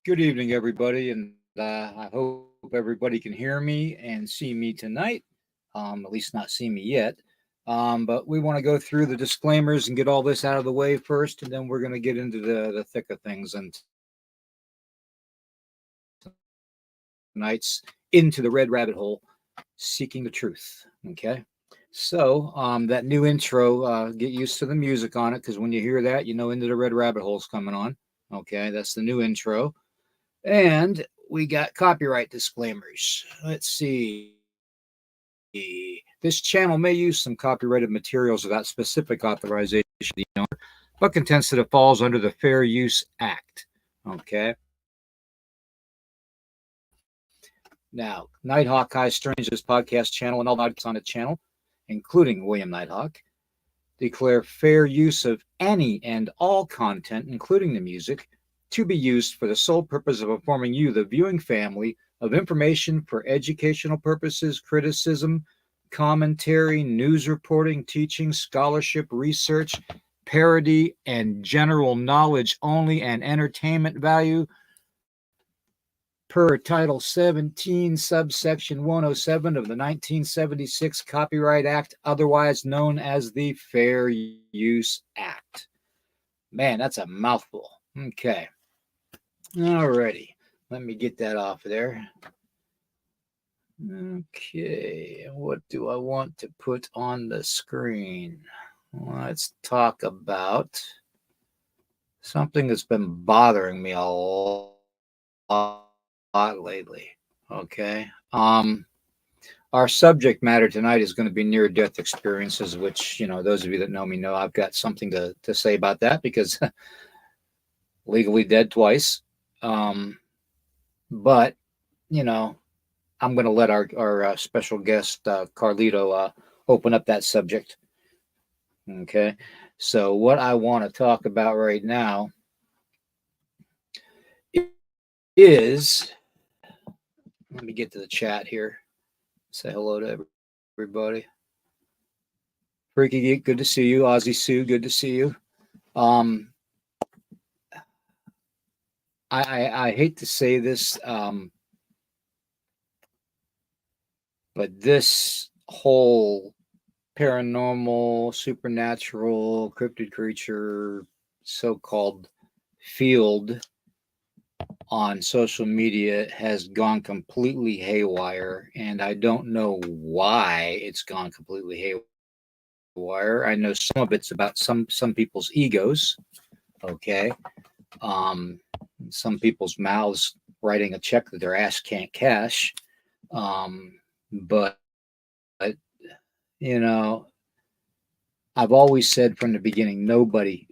Good evening, everybody, and I hope everybody can hear me and see me tonight. At least not see me yet. But we want to go through the disclaimers and get all this out of the way first, and then we're going to get into the thick of things and tonight's Into the Red Rabbit Hole, Seeking the Truth. Okay. So that new intro, get used to the music on it, because when you hear that, you know Into the Red Rabbit Hole's coming on. Okay, that's the new intro. And we got copyright disclaimers. Let's see. This channel may use some copyrighted materials without specific authorization of the owner, but contends that it falls under the Fair Use Act. Okay. Now, Nighthawk High Stranger's podcast channel and all Nighthawks on the channel, including William Nighthawk, declare fair use of any and all content, including the music, to be used for the sole purpose of informing you, the viewing family, of information for educational purposes, criticism, commentary, news reporting, teaching, scholarship, research, parody, and general knowledge only, and entertainment value per Title 17, subsection 107 of the 1976 Copyright Act, otherwise known as the Fair Use Act. Man, that's a mouthful. Okay. Alrighty. Let me get that off of there. Okay. What do I want to put on the screen? Let's talk about something that's been bothering me a lot lately. Okay. Our subject matter tonight is going to be near-death experiences, which, those of you that know me know I've got something to say about that, because legally dead twice. But, I'm going to let our special guest, Carlito, open up that subject. Okay. So what I want to talk about right now is, let me get to the chat here. Say hello to everybody. Freaky Geek, good to see you. Ozzy Sue, good to see you. I hate to say this, but this whole paranormal, supernatural, cryptid creature, so-called field on social media has gone completely haywire, and I don't know why it's gone completely haywire. I know some of it's about some people's egos. Okay. Some people's mouths writing a check that their ass can't cash. But I've always said from the beginning, nobody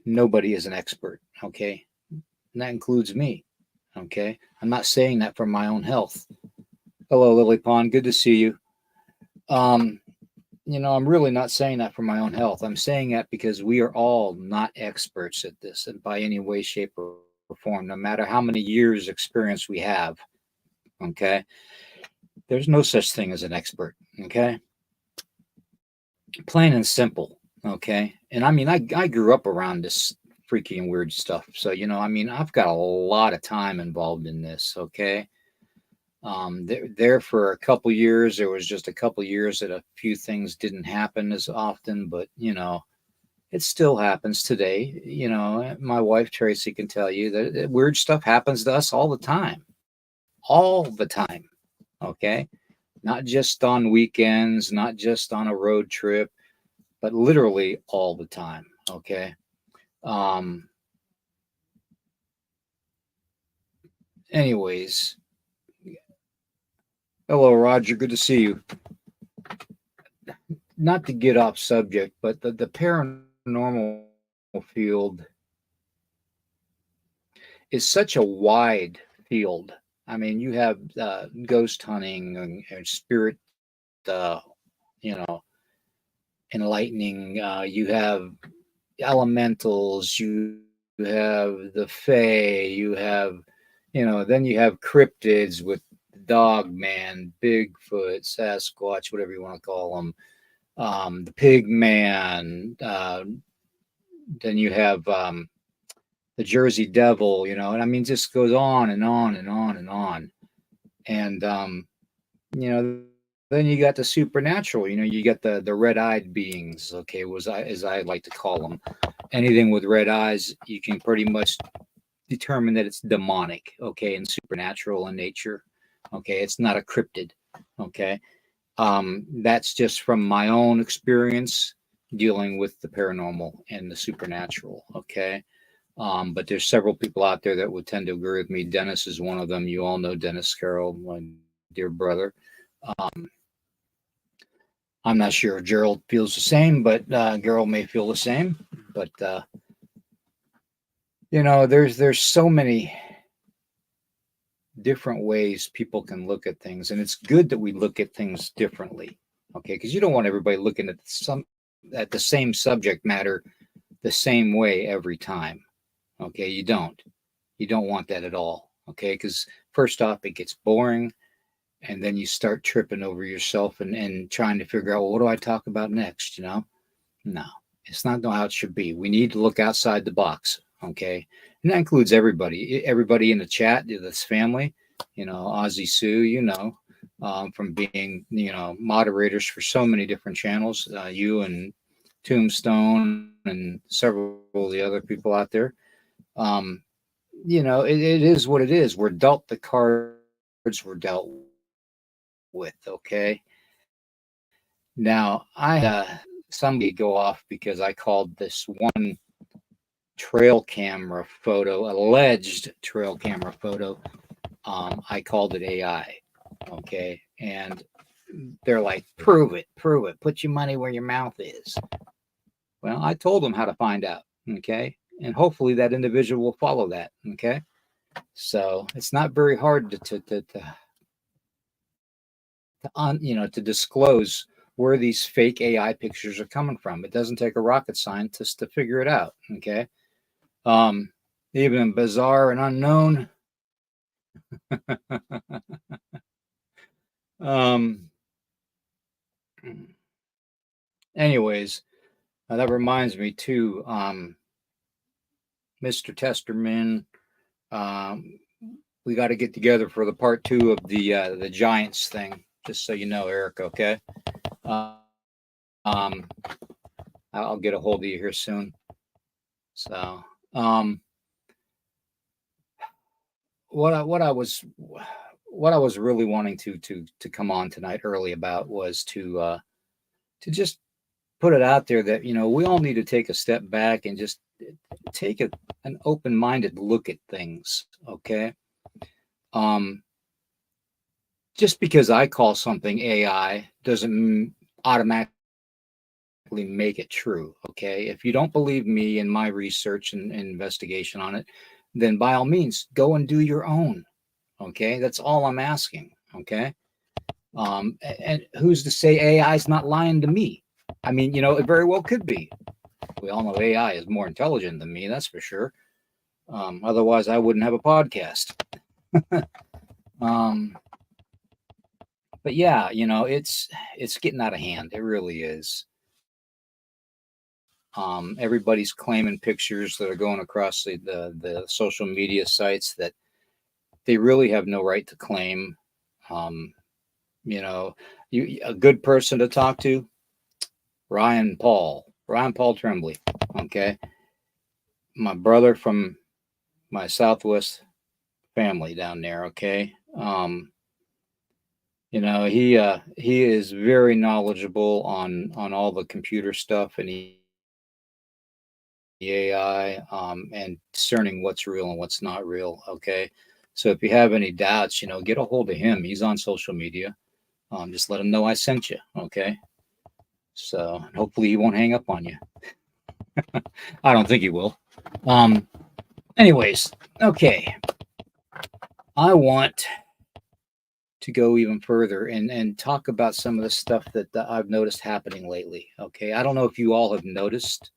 is an expert. Okay. And that includes me. Okay. I'm not saying that for my own health. Hello, Lily Pond. Good to see you. I'm really not saying that for my own health. I'm saying that because we are all not experts at this, and by any way, shape, or form, no matter how many years experience we have. Okay. There's no such thing as an expert. Okay. Plain and simple. Okay. And I mean, I grew up around this freaky and weird stuff. So, I've got a lot of time involved in this. Okay. There for a couple years, there was just a couple years that a few things didn't happen as often, but it still happens today. My wife Tracy can tell you that weird stuff happens to us all the time. All the time. Okay. Not just on weekends, not just on a road trip, but literally all the time. Okay. Anyways, hello, Roger. Good to see you. Not to get off subject, but the paranormal field is such a wide field. I mean, you have ghost hunting and spirit, uh, you know, enlightening. You have elementals. You have the fae. You have, then you have cryptids with dog man, Bigfoot, Sasquatch, whatever you want to call them. The pig man. Then you have the Jersey Devil, you know, and I mean, just goes on and on and on and on. And, you know, then you got the supernatural, you know, you got the red-eyed beings, okay, as I like to call them. Anything with red eyes, you can pretty much determine that it's demonic, okay, and supernatural in nature. Okay, it's not a cryptid. Okay, that's just from my own experience dealing with the paranormal and the supernatural. Okay, but there's several people out there that would tend to agree with me. Dennis is one of them. You all know Dennis Carroll, my dear brother. Um, I'm not sure if Gerald feels the same, but Gerald may feel the same. But you know, there's so many different ways people can look at things, and it's good that we look at things differently. Okay, because you don't want everybody looking at the same subject matter the same way every time. Okay, you don't want that at all. Okay, because first off, it gets boring, and then you start tripping over yourself and trying to figure out, well, what do I talk about next? You know, no, it's not how it should be. We need to look outside the box. Okay, and that includes everybody in the chat, this family. You know, Ozzy Sue. You know, from being moderators for so many different channels. You and Tombstone and several of the other people out there. Um, you know, it is what it is. We're dealt the cards we're dealt with. Okay. Now I somebody go off because I called this one trail camera photo, alleged trail camera photo. I called it AI. Okay, and they're like, prove it, put your money where your mouth is. Well, I told them how to find out. Okay, and hopefully that individual will follow that. Okay, so it's not very hard to disclose where these fake AI pictures are coming from. It doesn't take a rocket scientist to figure it out. Okay. Um, even bizarre and unknown. um, anyways, that reminds me too, Mr. Testerman. Um, we got to get together for the part 2 of the Giants thing. Just so you know, Eric. Okay. Um, I'll get a hold of you here soon. So, what I was really wanting to come on tonight early about was to just put it out there that we all need to take a step back and just take an open-minded look at things. Okay. Um, just because I call something AI doesn't automatically make it true. Okay. If you don't believe me in my research and investigation on it, then by all means go and do your own. Okay. That's all I'm asking. Okay. And who's to say AI is not lying to me? I mean, it very well could be. We all know AI is more intelligent than me, that's for sure. Otherwise, I wouldn't have a podcast. But yeah, it's getting out of hand. It really is. Everybody's claiming pictures that are going across the social media sites that they really have no right to claim. A good person to talk to, Ryan Paul Tremblay. Okay, my brother from my Southwest family down there. Okay, he is very knowledgeable on all the computer stuff and AI, and discerning what's real and what's not real. Okay, so if you have any doubts, get a hold of him. He's on social media. Just let him know I sent you. Okay, so hopefully he won't hang up on you. I don't think he will. Anyways, okay. I want to go even further and talk about some of the stuff that I've noticed happening lately. Okay. I don't know if you all have noticed.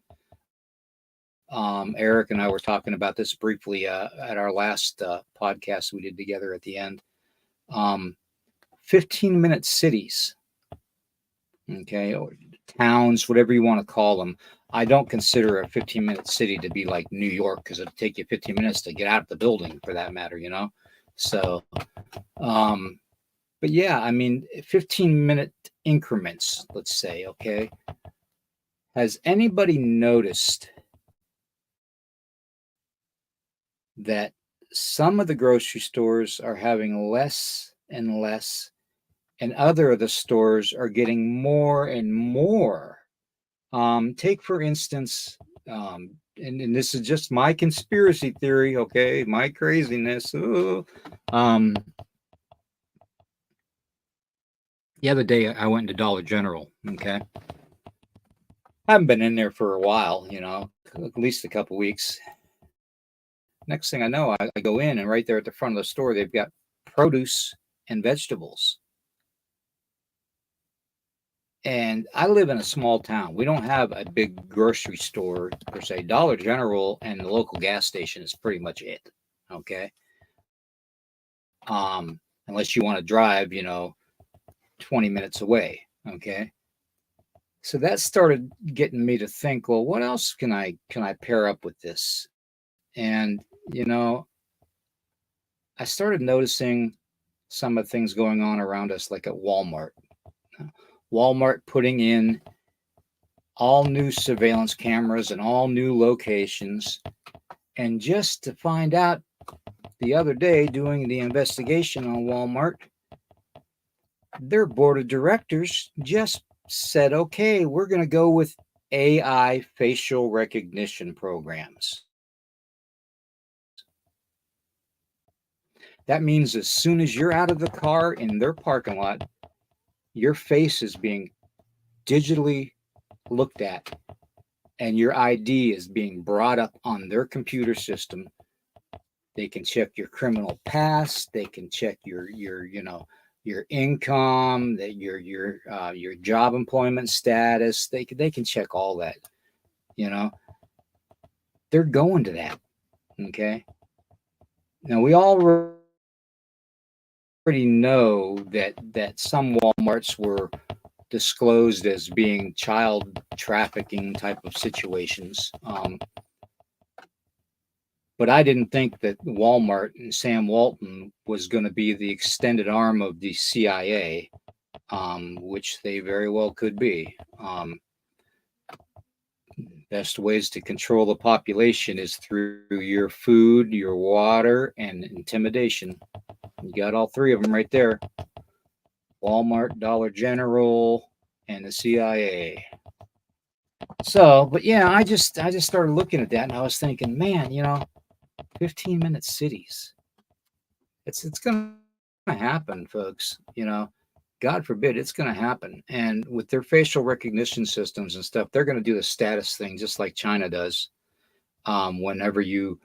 Eric and I were talking about this briefly at our last podcast we did together at the end. 15-minute cities. Okay. Or towns, whatever you want to call them. I don't consider a 15-minute city to be like New York because it'll take you 15 minutes to get out of the building for that matter, you know? So, um, but yeah, I mean, 15-minute increments, let's say, okay? Has anybody noticed that some of the grocery stores are having less and less, and other of the stores are getting more and more? Take, for instance, and this is just my conspiracy theory, okay, my craziness. Ooh. Um, the other day, I went into Dollar General, okay? I haven't been in there for a while, you know, at least a couple weeks. Next thing I know, I go in, and right there at the front of the store, they've got produce and vegetables. And I live in a small town. We don't have a big grocery store per se. Dollar General and the local gas station is pretty much it. Okay. Unless you want to drive, you know, 20 minutes away. Okay. So that started getting me to think, well, what else can I pair up with this? And, you know, I started noticing some of the things going on around us, like at Walmart. Walmart putting in all new surveillance cameras and all new locations. And just to find out the other day, doing the investigation on Walmart, their board of directors just said, okay, we're going to go with AI facial recognition programs. That means as soon as you're out of the car in their parking lot, your face is being digitally looked at and your ID is being brought up on their computer system. They can check your criminal past. They can check your you know, your income, that your job employment status. They can check all that. You know, they're going to that. Okay. Now we already know that some WalMarts were disclosed as being child trafficking type of situations. But I didn't think that Walmart and Sam Walton was going to be the extended arm of the CIA, which they very well could be. Best ways to control the population is through your food, your water, and intimidation. You got all three of them right there: Walmart, Dollar General, and the CIA. So, but yeah, I just started looking at that, and I was thinking, man, you know, 15-minute cities. It's gonna happen, folks. You know, God forbid it's gonna happen. And with their facial recognition systems and stuff, they're gonna do the status thing just like China does. Whenever you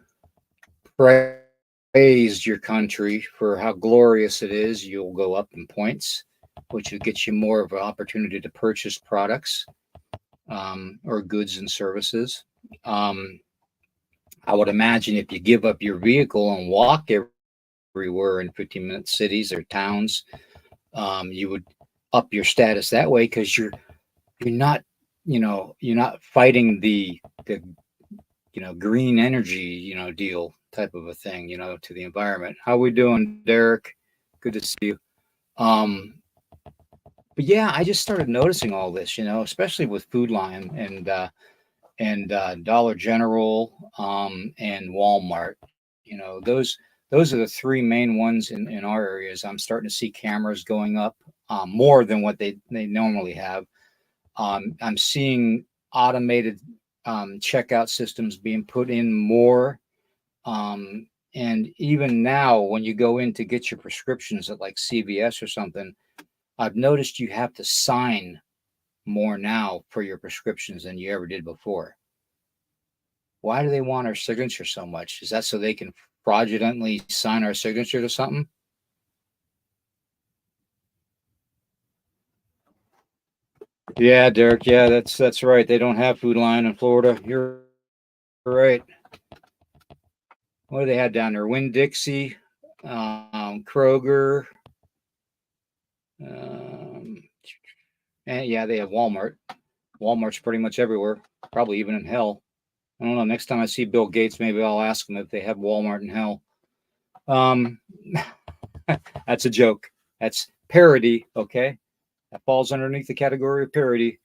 praise your country for how glorious it is, you'll go up in points, which will get you more of an opportunity to purchase products, or goods and services. Um, I would imagine if you give up your vehicle and walk everywhere in 15-minute cities or towns, you would up your status that way because you're not, you know, you're not fighting the you know, green energy, you know, deal type of a thing, you know, to the environment. How we doing, Derek? Good to see you. Um, but yeah, I just started noticing all this, you know, especially with Food Lion and Dollar General, and Walmart. You know, those are the three main ones in our areas. I'm starting to see cameras going up, more than what they normally have. I'm seeing automated, checkout systems being put in more. And even now, when you go in to get your prescriptions at like CVS or something, I've noticed you have to sign more now for your prescriptions than you ever did before. Why do they want our signature so much? Is that so they can fraudulently sign our signature to something? Yeah, Derek. Yeah, that's right. They don't have Food Lion in Florida. You're right. What do they have down there? Winn Dixie, Kroger, um, and yeah, they have Walmart. Walmart's pretty much everywhere, probably even in hell. I don't know. Next time I see Bill Gates, maybe I'll ask him if they have Walmart in hell. Um, that's a joke. That's parody. Okay, that falls underneath the category of parody.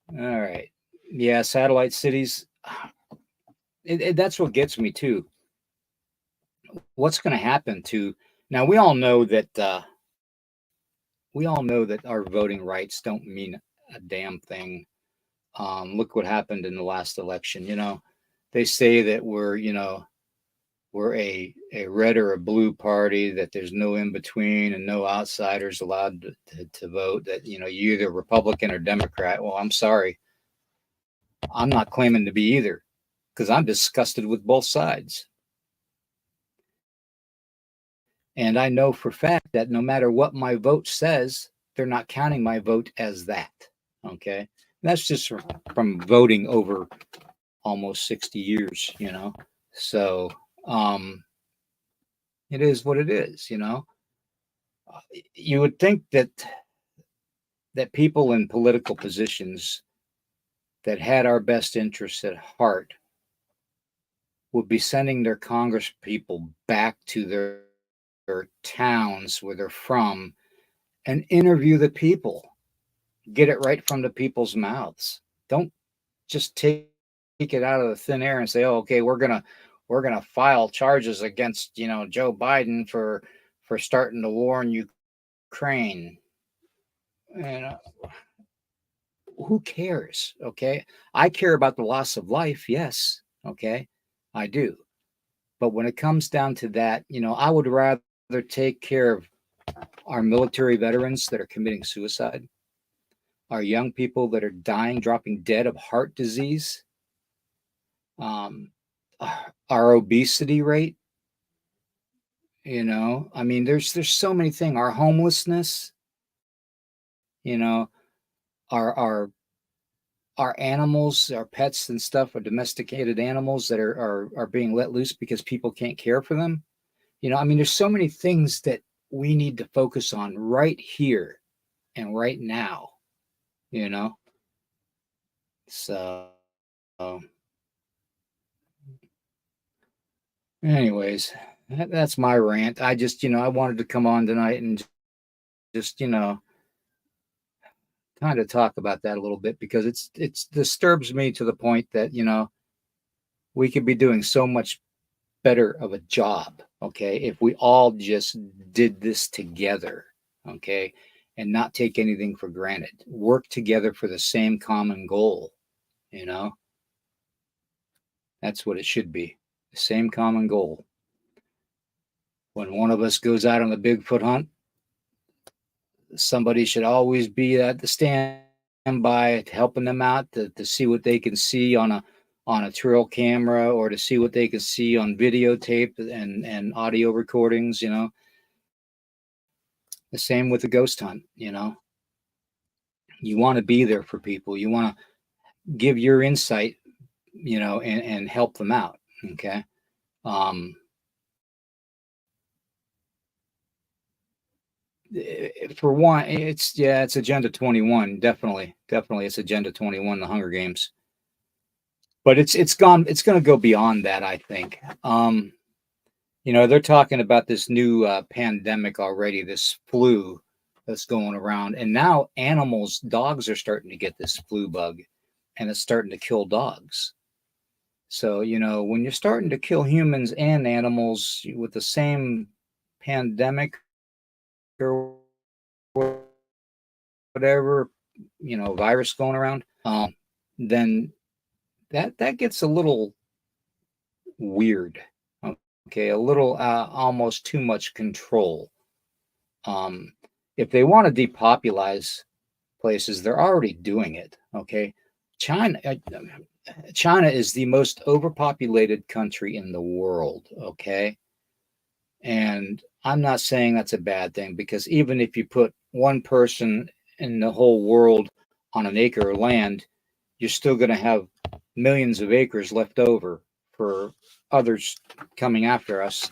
All right. Yeah, satellite cities. That's what gets me too. What's going to happen to now? We all know that our voting rights don't mean a damn thing. Look what happened in the last election. They say that we're a red or a blue party, that there's no in between and no outsiders allowed to vote, that you're either Republican or Democrat. Well, I'm sorry, I'm not claiming to be either, because I'm disgusted with both sides. And I know for fact that no matter what my vote says, they're not counting my vote as that. Okay. And that's just from voting over almost 60 years. So it is what it is. You would think that people in political positions that had our best interests at heart would be sending their Congress people back to their towns where they're from and interview the people. Get it right from the people's mouths. Don't just take it out of the thin air and say, "Oh, okay, we're gonna file charges against Joe Biden for starting the war in Ukraine." And who cares? Okay, I care about the loss of life. Yes, okay, I do. But when it comes down to that, I would rather take care of our military veterans that are committing suicide, our young people that are dying, dropping dead of heart disease, um, our obesity rate. I mean, there's so many things. Our homelessness. You know, our our animals, our pets and stuff, are domesticated animals that are being let loose because people can't care for them. I mean, there's so many things that we need to focus on right here and right now. You know, so anyways, that's my rant. I just, I wanted to come on tonight and just, kind of talk about that a little bit, because it's disturbs me to the point that, we could be doing so much better of a job, okay, if we all just did this together, okay, and not take anything for granted. Work together for the same common goal, you know. That's what it should be. The same common goal. When one of us goes out on the Bigfoot hunt, somebody should always be at the standby, helping them out to see what they can see on a trail camera, or to see what they can see on videotape and audio recordings. The same with the ghost hunt. You want to be there for people. You want to give your insight, and help them out. Okay. Um, for one, it's Agenda 21. Definitely. It's Agenda 21, the Hunger Games. But it's going to go beyond that, I think. They're talking about this new pandemic already, this flu that's going around. And now dogs are starting to get this flu bug, and it's starting to kill dogs. So, when you're starting to kill humans and animals with the same pandemic or whatever, virus going around, then that gets a little weird. Okay, a little almost too much control. Um, if they want to depopulize places, they're already doing it. Okay, China. China is the most overpopulated country in the world. Okay, and I'm not saying that's a bad thing, because even if you put one person in the whole world on an acre of land, you're still going to have millions of acres left over for others coming after us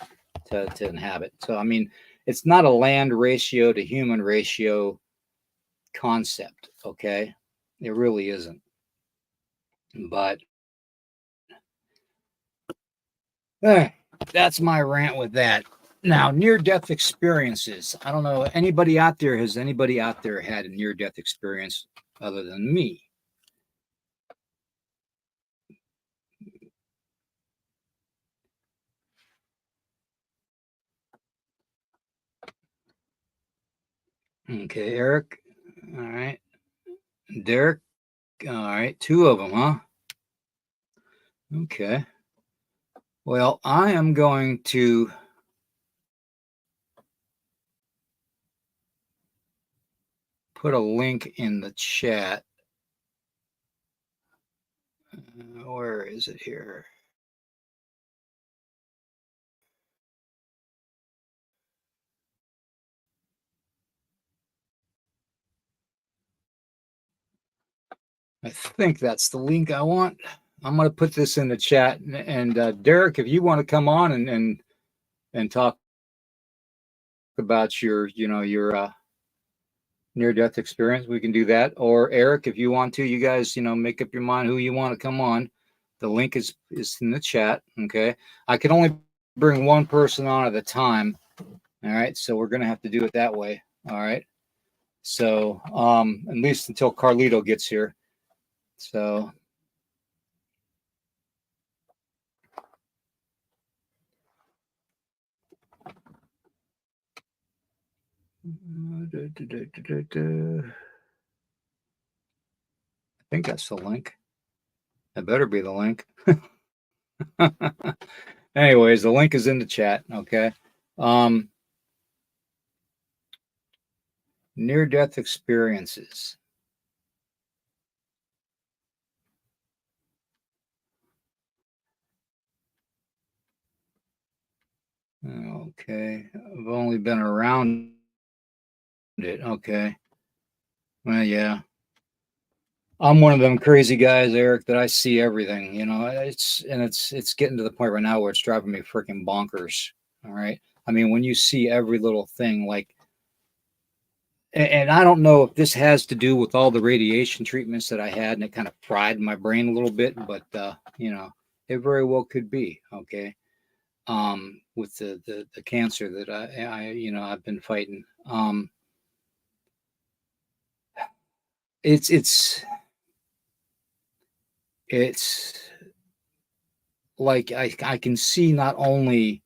to inhabit. So, I mean, it's not a land ratio to human ratio concept, okay? It really isn't. But that's my rant with that. Now, near-death experiences. I don't know. Anybody out there, has anybody out there had a near-death experience other than me? Okay, Eric. All right. Derek. All right. Two of them, huh? Okay. Well, I am going to put a link in the chat. Where is it here? I think that's the link I want. I'm going to put this in the chat. And Derek, if you want to come on and talk about your, your near-death experience, we can do that. Or Eric, if you want to, you guys, make up your mind who you want to come on. The link is in the chat. Okay. I can only bring one person on at a time. All right. So we're going to have to do it that way. All right. So at least until Carlito gets here. So I think that's the link. That better be the link. Anyways, the link is in the chat. Okay. Near-death experiences. Okay. I've only been around it. Okay. Well, yeah. I'm one of them crazy guys, Eric, that I see everything. It's getting to the point right now where it's driving me freaking bonkers. All right. I mean, when you see every little thing, like, and I don't know if this has to do with all the radiation treatments that I had, and it kind of fried my brain a little bit, but it very well could be. Okay. With the cancer that I've been fighting. It's like I can see not only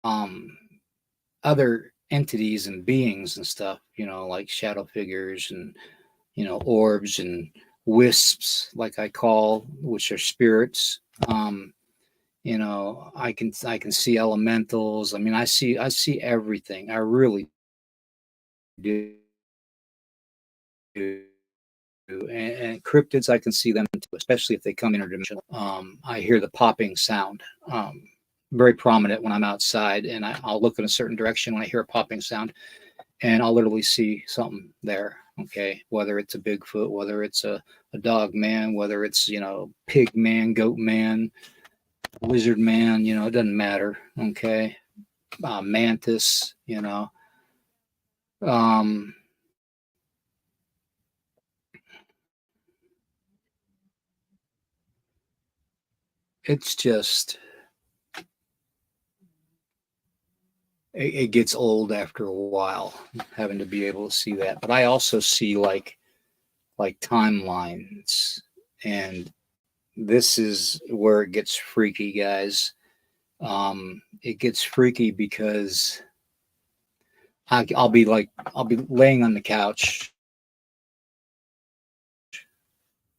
um other entities and beings and stuff, like shadow figures and orbs and wisps, like I call, which are spirits. I can see elementals. I mean, I see everything. I really do. And cryptids, I can see them too, especially if they come interdimensional. I hear the popping sound, very prominent when I'm outside, and I'll look in a certain direction when I hear a popping sound, and I'll literally see something there. Okay, whether it's a Bigfoot, whether it's a dog man, whether it's pig man, goat man, lizard man, it doesn't matter. Okay, mantis, um, it's just it gets old after a while having to be able to see that. But I also see like timelines, and this is where it gets freaky, guys. It gets freaky because I'll be laying on the couch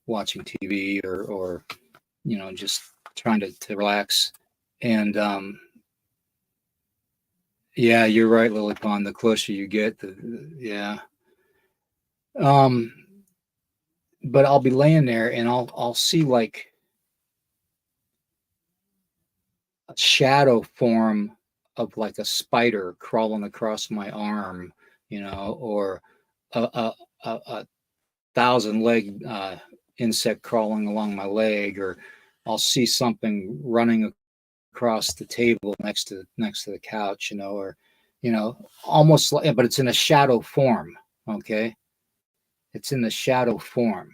watching TV or just trying to relax, and yeah, you're right, Lily Pond. The closer you get, yeah. Um, but I'll be laying there and I'll see like a shadow form of like a spider crawling across my arm, or a, a thousand leg insect crawling along my leg, or I'll see something running across the table next to the couch, or almost like, but it's in a shadow form. Okay. It's in the shadow form,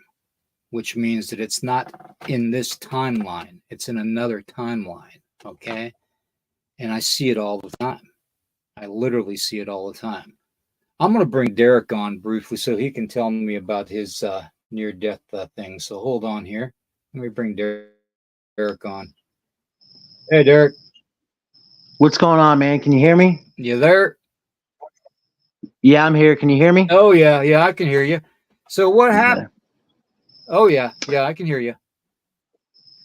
which means that it's not in this timeline. It's in another timeline. Okay. And I see it all the time. I literally see it all the time. I'm going to bring Derek on briefly so he can tell me about his near death thing. So hold on here. Let me bring Derek on. Hey, Derek. What's going on, man? Can you hear me? You there? Yeah, I'm here. Can you hear me? Oh, yeah. Yeah, I can hear you. So what happened? Okay. Oh, yeah. Yeah, I can hear you.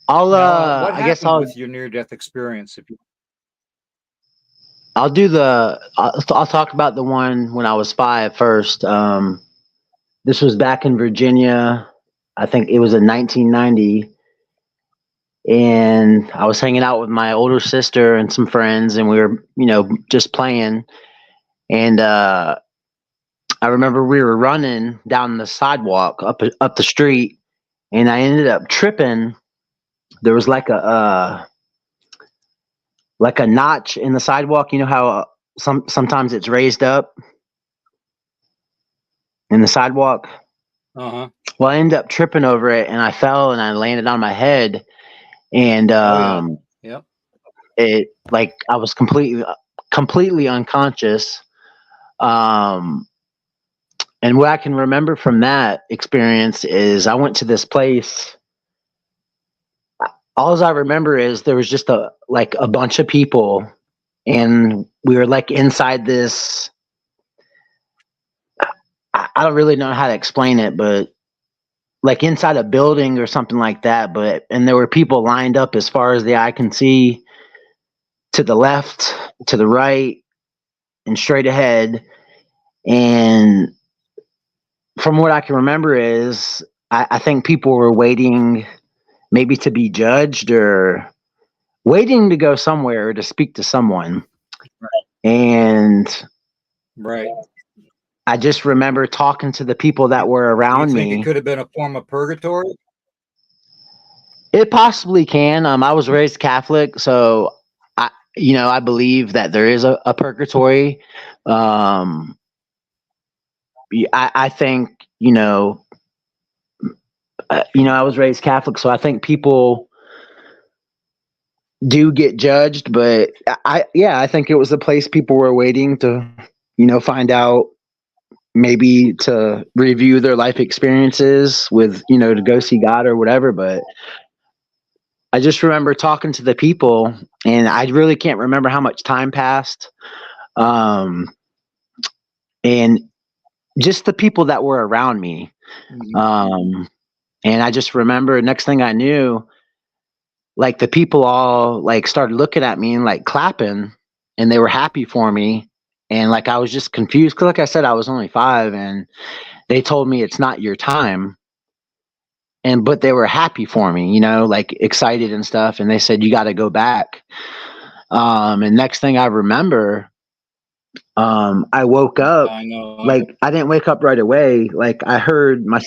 I'll Now, what I guess happened with your near death experience? I'll talk about the one when I was 5 first. This was back in Virginia. I think it was in 1990, and I was hanging out with my older sister and some friends, and we were, just playing. And I remember we were running down the sidewalk up the street, and I ended up tripping. There was like a notch in the sidewalk. You know how sometimes it's raised up in the sidewalk. Uh-huh. Well, I ended up tripping over it, and I fell, and I landed on my head, and Oh, yeah. Yep. it, like, I was completely unconscious. Um, and what I can remember from that experience is I went to this place. All I remember is there was just a bunch of people, and we were like inside this. I don't really know how to explain it, but like inside a building or something like that. And there were people lined up as far as the eye can see, to the left, to the right, and straight ahead. And from what I can remember is I think people were waiting maybe to be judged or waiting to go somewhere to speak to someone. Right. And Right. I just remember talking to the people that were around Do you think me. it could have been a form of purgatory? It possibly can. I was raised Catholic, so I believe that there is a purgatory. I think, I was raised Catholic, so I think people do get judged, but I think it was a place people were waiting to, find out, maybe to review their life experiences with, to go see God or whatever. But I just remember talking to the people, and I really can't remember how much time passed. And just the people that were around me. Mm-hmm. And I just remember, next thing I knew, like, the people all like started looking at me and like clapping, and they were happy for me. And like, I was just confused, because like I said, I was only 5, and they told me it's not your time. But they were happy for me, like excited and stuff. And they said, you got to go back. And next thing I remember, I woke up. I know. Like, I didn't wake up right away. Like, I heard my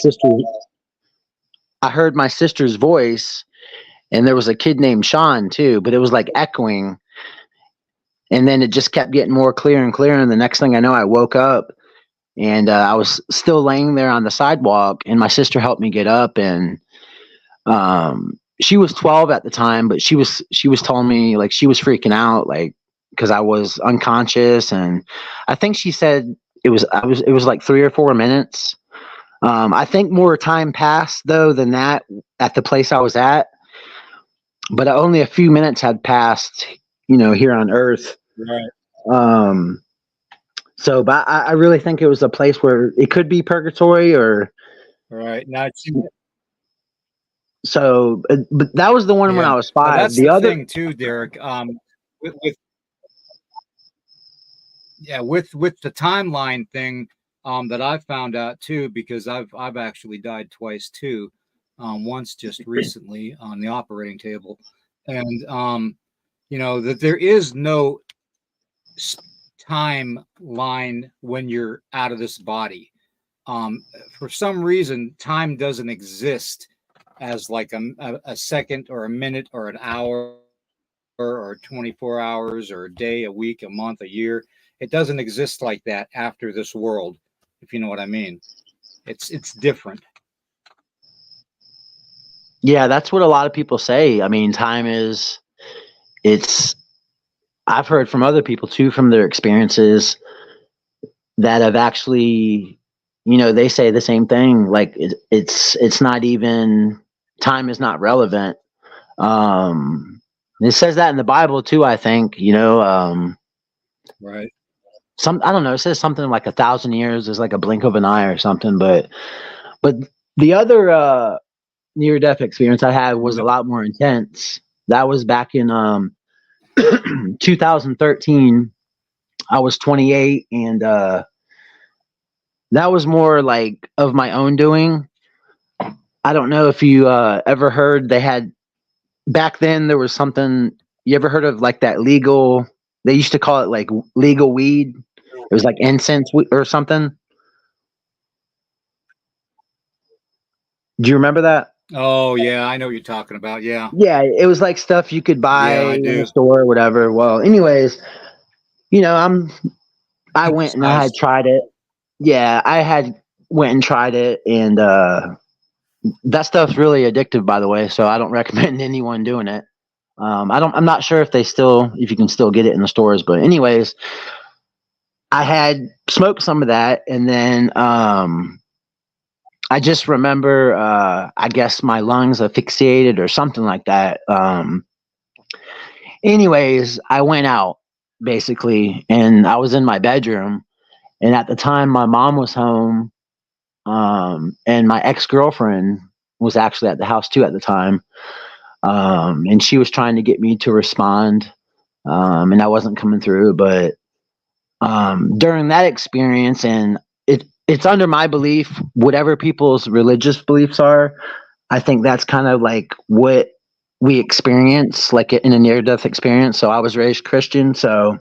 sister's voice, and there was a kid named Sean too, but it was like echoing. And then it just kept getting more clear and clear. And the next thing I know, I woke up, and I was still laying there on the sidewalk, and my sister helped me get up. And she was 12 at the time, but she was telling me, like, she was freaking out, like, because I was unconscious. And I think she said it was like 3 or 4 minutes. I think more time passed though than that at the place I was at, but only a few minutes had passed, here on Earth. Right. So, but I really think it was a place where it could be purgatory or. Right. Now, So, but that was the one when I was now 5. that's The the other, thing too, Derek. With with the timeline thing, that I found out too, because I've actually died twice too. Once just recently on the operating table, and that there is no timeline when you're out of this body. For some reason, time doesn't exist as like a second or a minute or an hour or 24 hours or a day, a week, a month, a year. It doesn't exist like that after this world, if you know what I mean. It's different. Yeah, that's what a lot of people say. I mean, it's, I've heard from other people too, from their experiences that have actually, they say the same thing. Like it's not even, time is not relevant. It says that in the Bible too, I think, Right. I don't know, it says something like 1,000 years is like a blink of an eye or something, but the other, near death experience I had was a Yep. lot more intense. That was back in 2013. I was 28, and that was more like of my own doing. I don't know if you ever heard, they had back then, there was something, you ever heard of like that legal, they used to call it like legal weed. It was like incense or something. Do you remember that? Oh yeah, I know what you're talking about. Yeah. Yeah, it was like stuff you could buy Yeah, I in the do. store or whatever. Well, anyways, you know, I'm I went and I had Emphasized. tried it. Yeah, I had went and tried it, and that stuff's really addictive, by the way. So I don't recommend anyone doing it. I'm not sure if you can still get it in the stores, but anyways, I had smoked some of that, and then I just remember, I guess my lungs asphyxiated or something like that. Anyways, I went out basically, and I was in my bedroom, and at the time, my mom was home, and my ex girlfriend was actually at the house too at the time, and she was trying to get me to respond, and I wasn't coming through. But during that experience, and it's under my belief, whatever people's religious beliefs are, I think that's kind of like what we experience, like in a near death experience. So I was raised Christian, so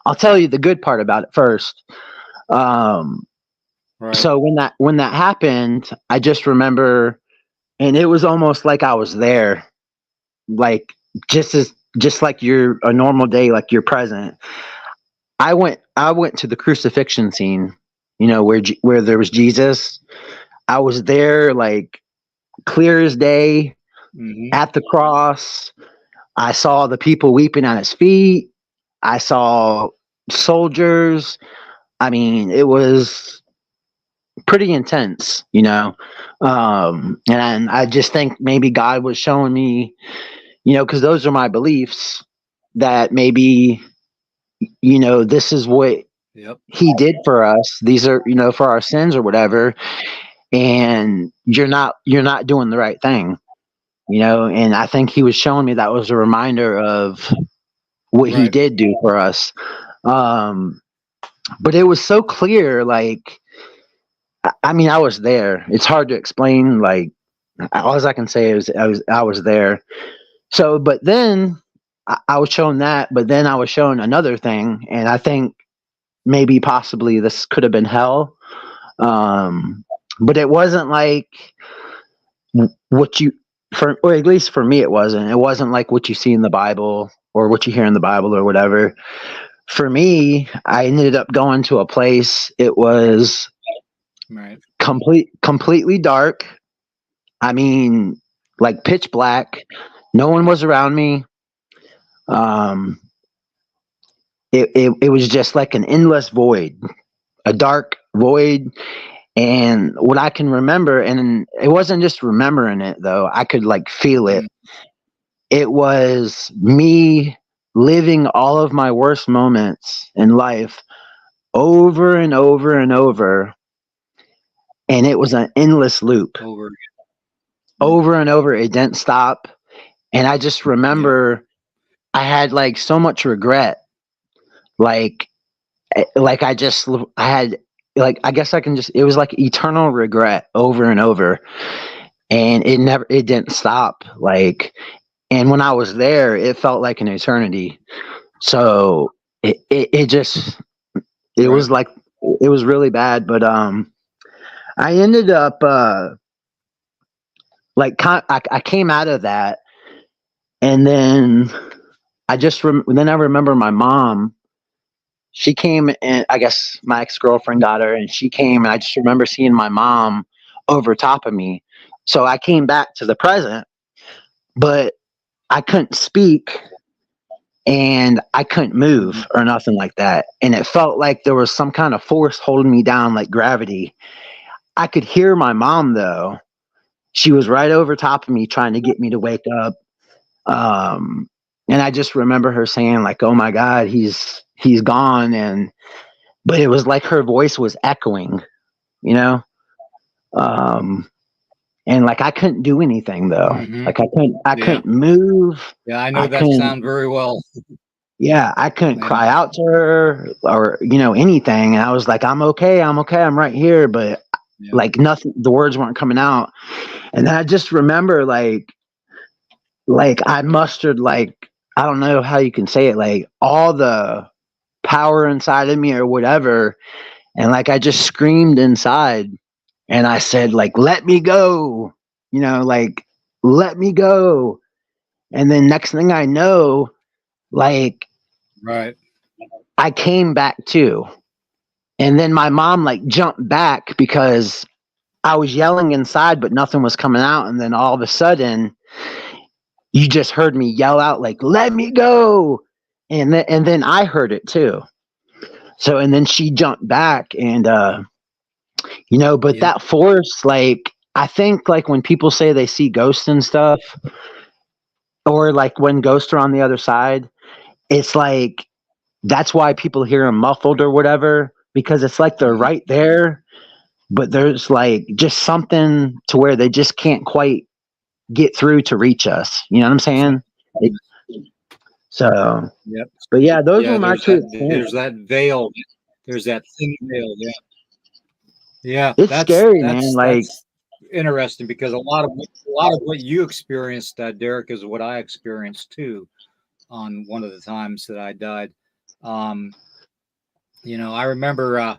I'll tell you the good part about it first. Um, Right. so when that happened, I just remember, and it was almost like I was there, like just like you're a normal day, like you're present. I went to the crucifixion scene, where there was Jesus. I was there, like clear as day, Hmm. at the cross. I saw the people weeping at his feet. I saw soldiers. I mean, it was pretty intense, and I just think maybe God was showing me, because those are my beliefs, that maybe, this is what Yep. he did for us. These are, for our sins or whatever, and you're not doing the right thing, and I think he was showing me that was a reminder of what he Right. did do for us. um but it was so clear, like, I mean, I was there. It's hard to explain. Like, all I can say is I was there. So, but then I was shown that, but then I was shown another thing, and I think maybe possibly this could have been hell. Um, but it wasn't like what you, or at least for me, it wasn't. It wasn't like what you see in the Bible or what you hear in the Bible or whatever. For me, I ended up going to a place. It was Right. completely dark. I mean, like pitch black. No one was around me. Um, it was just like an endless void, a dark void. And what I can remember, and it wasn't just remembering it though, I could like feel it. Mm. It was me living all of my worst moments in life over and over and over. And it was an endless loop, Over. Mm. over and over. It didn't stop. And I just Yep. remember I had like so much regret. Like, I had, like, I guess I can just, it was like eternal regret over and over. And it didn't stop. Like, and when I was there, it felt like an eternity. So it just, it Right. was like, it was really bad. But, I ended up, I came out of that, and then then I remember my mom. she came, and I guess my ex-girlfriend got her, and she came, and I just remember seeing my mom over top of me. So I came back to the present, but I couldn't speak and I couldn't move or nothing like that. And it felt like there was some kind of force holding me down, like gravity. I could hear my mom though. She was right over top of me trying to get me to wake up. And I just remember her saying like, "Oh my God, he's gone." But it was like her voice was echoing, you know? Um, and like I couldn't do anything though. Mm-hmm. Like I Yeah. couldn't move. Yeah, I know I that couldn't, sound very well. yeah, I couldn't Yeah. cry out to her or, anything. And I was like, I'm okay. I'm right here. But Yeah. like nothing, the words weren't coming out. And then I just remember like I mustered like, I don't know how you can say it, like all the power inside of me or whatever. And like I just screamed inside and I said, like, let me go, like, let me go. And then next thing I know, like, Right. I came back too. And then my mom like jumped back because I was yelling inside, but nothing was coming out. And then all of a sudden, you just heard me yell out like, let me go. And then I heard it too. So, and then she jumped back and, but Yeah. that force, like, I think like when people say they see ghosts and stuff, or like when ghosts are on the other side, it's like, that's why people hear them muffled or whatever, because it's like they're Mhm. right there, but there's like just something to where they just can't quite get through to reach us. You know what I'm saying? So, Yep. but yeah, those Yeah, were my there's two that experiences. veil. There's that thin veil. Yeah. Yeah, It's scary, man. Like, that's interesting because a lot of what you experienced, Derek, is what I experienced too on one of the times that I died. Um, I remember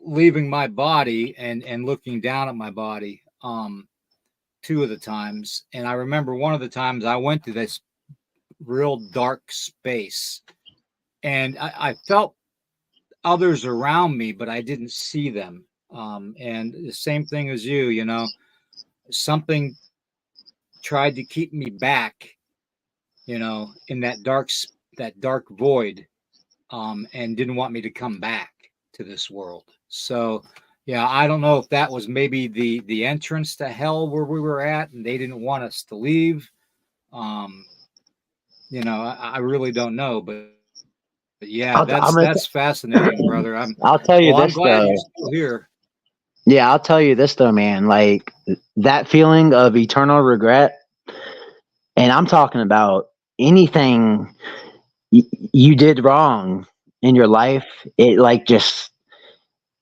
leaving my body and looking down at my body two of the times, and I remember one of the times I went to this real dark space, and I felt others around me, but I didn't see them. And the same thing as you, something tried to keep me back, in that dark void, and didn't want me to come back to this world. So, yeah, I don't know if that was maybe the entrance to hell where we were at, and they didn't want us to leave. Um, I really don't know, but yeah, I'll, I'm gonna, that's fascinating, brother. I'll tell you Well, I'm this glad though. you're still here. Yeah, I'll tell you this though, man. Like that feeling of eternal regret, and I'm talking about anything you did wrong in your life. It like just,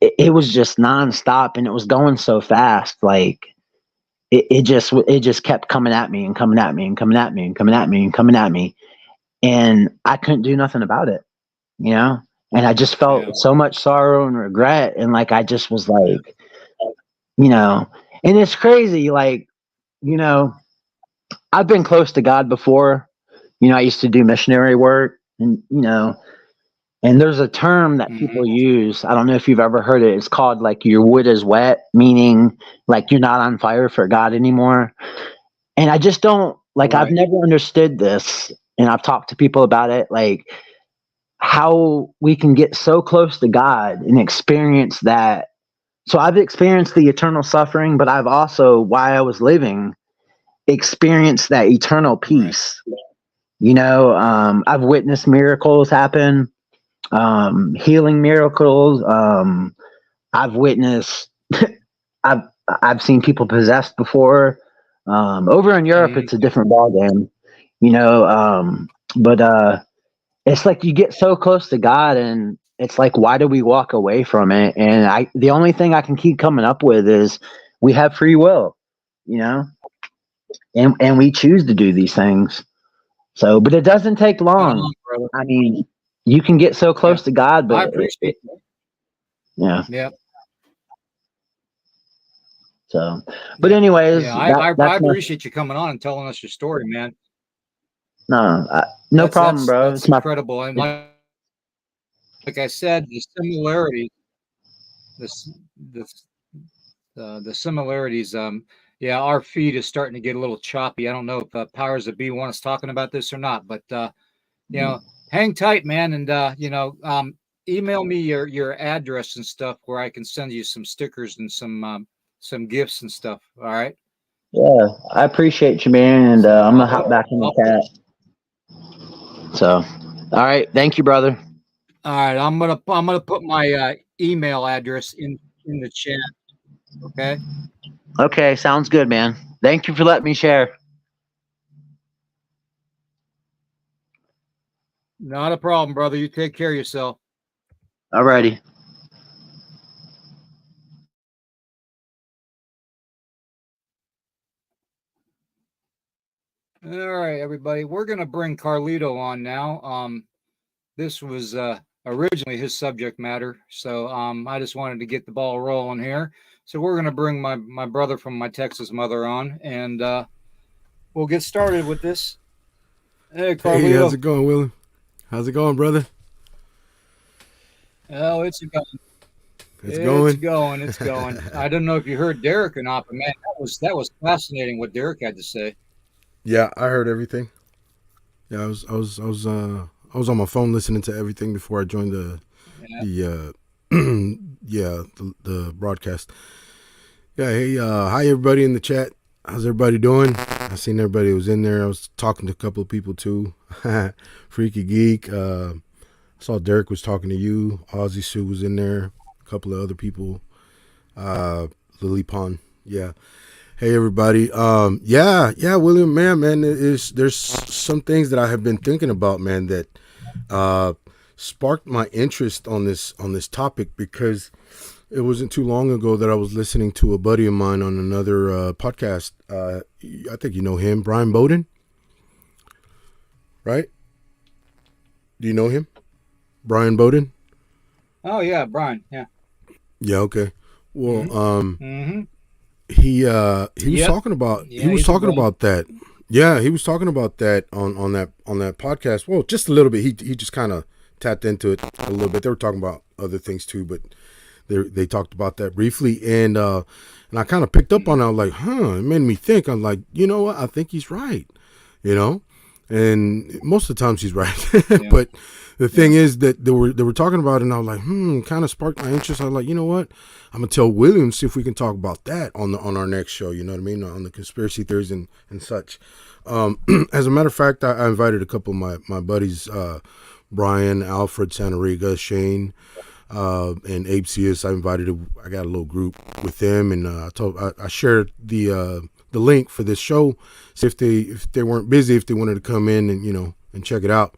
it was just nonstop, and it was going so fast. Like it just kept coming at me and coming at me and coming at me and coming at me and coming at me, and I couldn't do nothing about it, you know. And I just Yeah, felt so much sorrow and regret, and like I just was yeah, like, you know, and it's crazy, like, you know, I've been close to God before. I used to do missionary work, and and there's a term that hmm people use. I don't know if you've ever heard it. It's called like your wood is wet, meaning like you're not on fire for God anymore. And I just don't like, I've right. never understood this. And I've talked to people about it, like how we can get so close to God and experience that. So I've experienced the eternal suffering, but I've also, while I was living, experienced that eternal Right. peace. I've witnessed miracles happen, healing miracles. I've witnessed, I've I've seen people possessed before. Over in Europe, Mhm. it's a different ballgame, you know. But it's like you get so close to God, and it's like, why do we walk away from it? And the only thing I can keep coming up with is we have free will, you know, and we choose to do these things. So, but it doesn't take Right long. on, brother. I mean, you can get so Yeah, close to God, but I appreciate that. yeah. Yeah, So, but yeah, anyways, yeah. I that's my appreciate you coming on and telling us your story, man. no That's problem, that's bro. that's It's my incredible. And it's, like like I said, the similarities, the s- the s- the similarities. Yeah, our feed is starting to get a little choppy. I don't know if Powers of B want us talking about this or not, but you know, hang tight, man, and email me your address and stuff where I can send you some stickers and some gifts and stuff. All right. Yeah, I appreciate you, man, and So I'm gonna hop back in the chat. So, all right, thank you, brother. all right, I'm gonna put my email address in the chat. Okay. Okay, sounds good, man. Thank you for letting me share. Not a problem, brother. You take care of yourself. Alrighty. All right, everybody. We're gonna bring Carlito on now. This was originally his subject matter, so I just wanted to get the ball rolling here. So we're gonna bring my brother from my Texas mother on, and we'll get started with this. Hey, Hey, how's Carlito. it going, Willie? How's it going, brother? Oh, it's going. It's It's going. going. It's going. I don't know if you heard Derek or not, but man, that was fascinating what Derek had to say. Yeah, I heard everything. Yeah, I was on my phone listening to everything before I joined Yeah. the yeah, the broadcast. Yeah, hey, hi everybody in the chat. How's everybody doing? I seen everybody was in there. I was talking to a couple of people too. Freaky Geek. I saw Derek was talking to you. Ozzy Sue was in there. A couple of other people. Lily Pond. Yeah. Hey everybody. Yeah, William, man, there's some things that I have been thinking about, man, that sparked my interest on this topic because it wasn't too long ago that I was listening to a buddy of mine on another podcast. I think you know him, Brian Bowden, right? Do you know him, Brian Bowden? Oh yeah, Brian. Yeah. Yeah. Okay. Well, Mm-hmm. Mm-hmm. he was Yep. talking about Yeah, he's a brother. that. Yeah, he was talking about that on that podcast. Well, just a little bit. He just kind of tapped into it a little bit. They were talking about other things too, but they talked about that briefly, and I kind of picked up on it. I was like, it made me think. I'm like, you know what? I think he's right. You know, and most of the times he's right. Yeah. But the thing is that they were talking about it, and I was like, kind of sparked my interest. I was like, you know what? I'm gonna tell William, see if we can talk about that on our next show. You know what I mean? On the conspiracy theories and such. As a matter of fact, I invited a couple of my buddies, Brian, Alfred, Santoriga, Shane, and Abe Cius. I got a little group with them, and I shared the link for this show. So if they weren't busy, if they wanted to come in and check it out.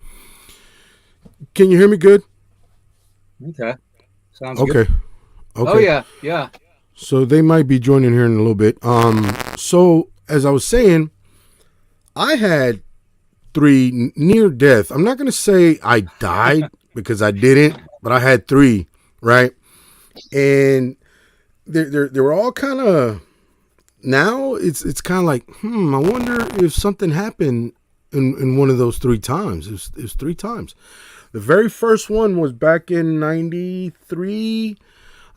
Can you hear me good? Okay. Sounds Okay. good. Okay. Oh yeah. Yeah. So they might be joining here in a little bit. So as I was saying, I had 3 near death. I'm not going to say I died because I didn't, but I had 3, right? And they were all kind of, now it's kind of like, I wonder if something happened in one of those 3 times. It was 3 times. The very first one was back in 93.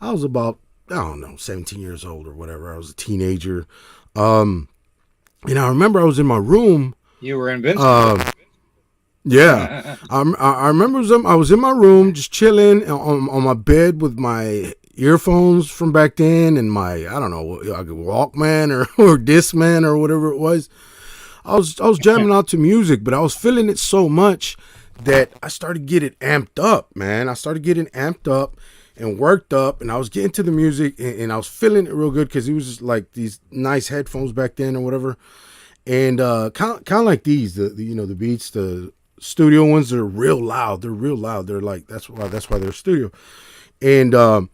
I was about, I don't know, 17 years old or whatever. I was a teenager. And I remember I was in my room. You were invincible. Yeah. I remember I was in my room just chilling on my bed with my earphones from back then and my, I don't know, like a Walkman or Discman or whatever it was. I was jamming out to music, but I was feeling it so much that I started getting amped up, man. I started getting amped up and worked up, and I was getting to the music, and I was feeling it real good because it was just like these nice headphones back then or whatever, and kind of like these, the Beats, the studio ones. They're real loud. They're real loud. They're like that's why they're studio, and I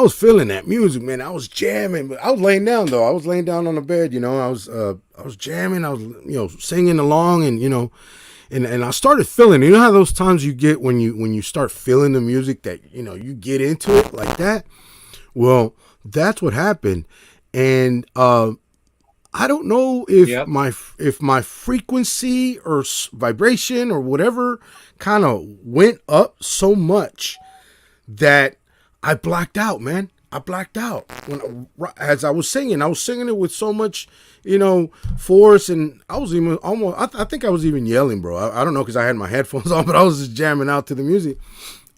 was feeling that music, man. I was jamming, but I was laying down though. I was laying down on the bed, I was jamming. I was singing along, and and I started feeling. You know how those times you get when you start feeling the music that you get into it like that. Well, that's what happened, and I don't know if Yep. my frequency or vibration or whatever kind of went up so much that I blacked out, man. I blacked out as I was singing. I was singing it with so much, force, and I was even almost. I think I was even yelling, bro. I don't know because I had my headphones on, but I was just jamming out to the music,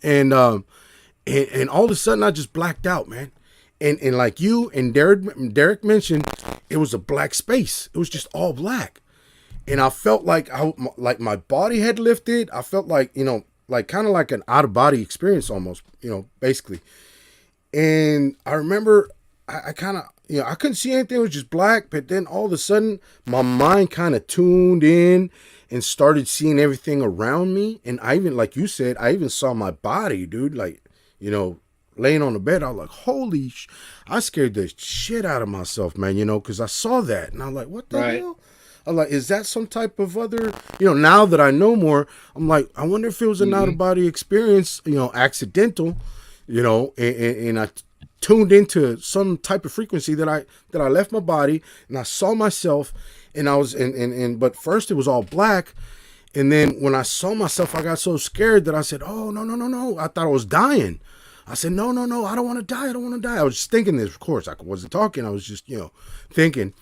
and all of a sudden I just blacked out, man. And like you and Derek mentioned, it was a black space. It was just all black, and I felt like like my body had lifted. I felt like like kind of like an out of body experience almost, basically. And I remember I kind of I couldn't see anything. It was just black, but then all of a sudden my mind kind of tuned in and started seeing everything around me. And I even, like you said, I even saw my body, dude. Like laying on the bed, I was like, holy I scared the shit out of myself, man, because I saw that. And I was like, what the Right. hell? I'm like, is that some type of other, now that I know more, I'm like, I wonder if it was an out of body experience, accidental, and I tuned into some type of frequency that I left my body and I saw myself and I was, but first it was all black. And then when I saw myself, I got so scared that I said, oh, no, no, no, no. I thought I was dying. I said, no, no, no, I don't want to die. I don't want to die. I was just thinking this, of course. I wasn't talking. I was just, thinking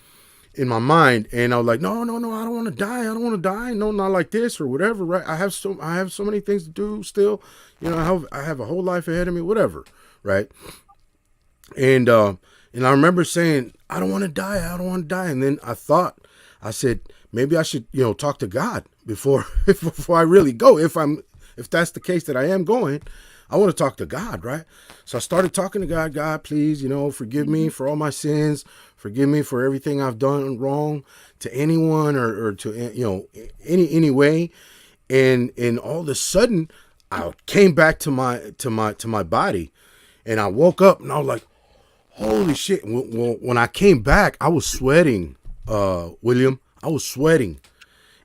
in my mind. And I was like, no, no, no, I don't want to die. I don't want to die. No, not like this or whatever, right? I have so many things to do still. I have a whole life ahead of me, whatever, right? And I remember saying, I don't want to die. I don't want to die. And then I said, maybe I should, talk to God before I really go. If that's the case that I am going, I want to talk to God, right? So I started talking to God. God, please, forgive me for all my sins. Forgive me for everything I've done wrong to anyone or to, any way. And all of a sudden I came back to my body and I woke up and I was like, holy shit. When I came back, I was sweating, William. I was sweating.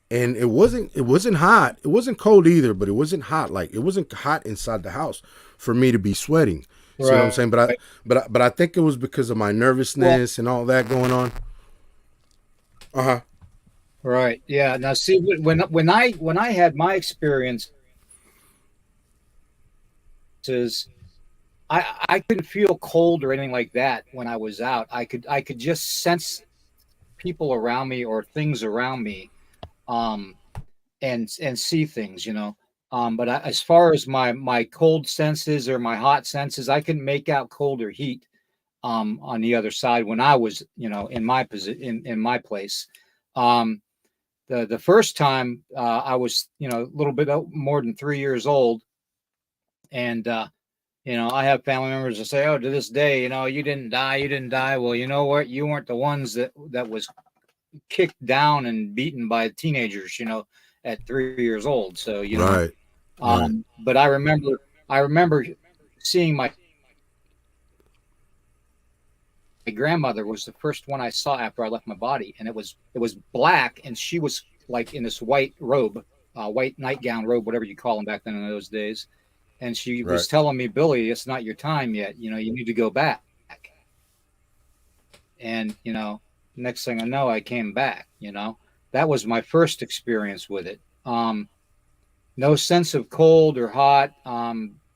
And it wasn't hot. It wasn't cold either, but it wasn't hot. Like it wasn't hot inside the house for me to be sweating. See what I'm saying? But I think it was because of my nervousness and all that going on. Uh-huh. Right. Yeah. Now, see, when I had my experiences, I couldn't feel cold or anything like that when I was out. I could just sense people around me or things around me, um, and see things, But as far as my cold senses or my hot senses, I can make out cold or heat, on the other side when I was, in my position in my place. Um, the first time, I was, a little bit more than 3 years old, and I have family members that say, "Oh, to this day, you didn't die, you didn't die." Well, you know what? You weren't the ones that was kicked down and beaten by teenagers, at 3 years old. So, Right. Right. but I remember seeing my grandmother was the first one I saw after I left my body, and it was black, and she was like in this white robe, white nightgown robe, whatever you call them back then in those days. And she Right. was telling me, Billy, it's not your time yet. You need to go back. And next thing I know, I came back. That was my first experience with it. No sense of cold or hot,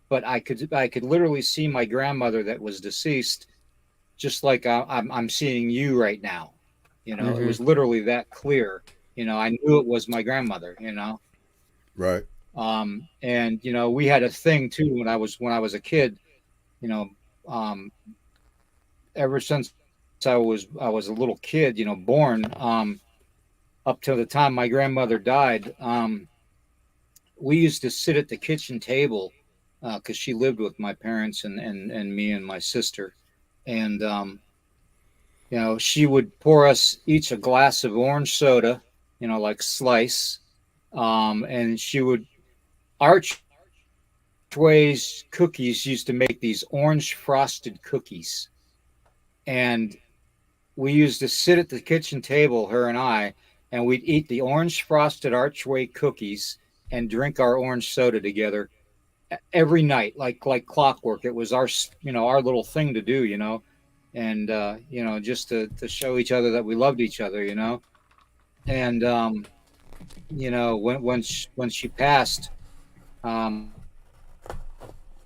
but I could literally see my grandmother that was deceased, just like I'm seeing you right now. It was literally that clear. I knew it was my grandmother. Right. And we had a thing too when I was a kid. You know, um, ever since I was a little kid, born, up till the time my grandmother died. We used to sit at the kitchen table, because she lived with my parents and me and my sister, and she would pour us each a glass of orange soda, like Slice, and she would Archway's Cookies used to make these orange frosted cookies, and we used to sit at the kitchen table, her and I, and we'd eat the orange frosted Archway cookies and drink our orange soda together every night, like clockwork. It was our little thing to do. and just to show each other that we loved each other, and when she passed,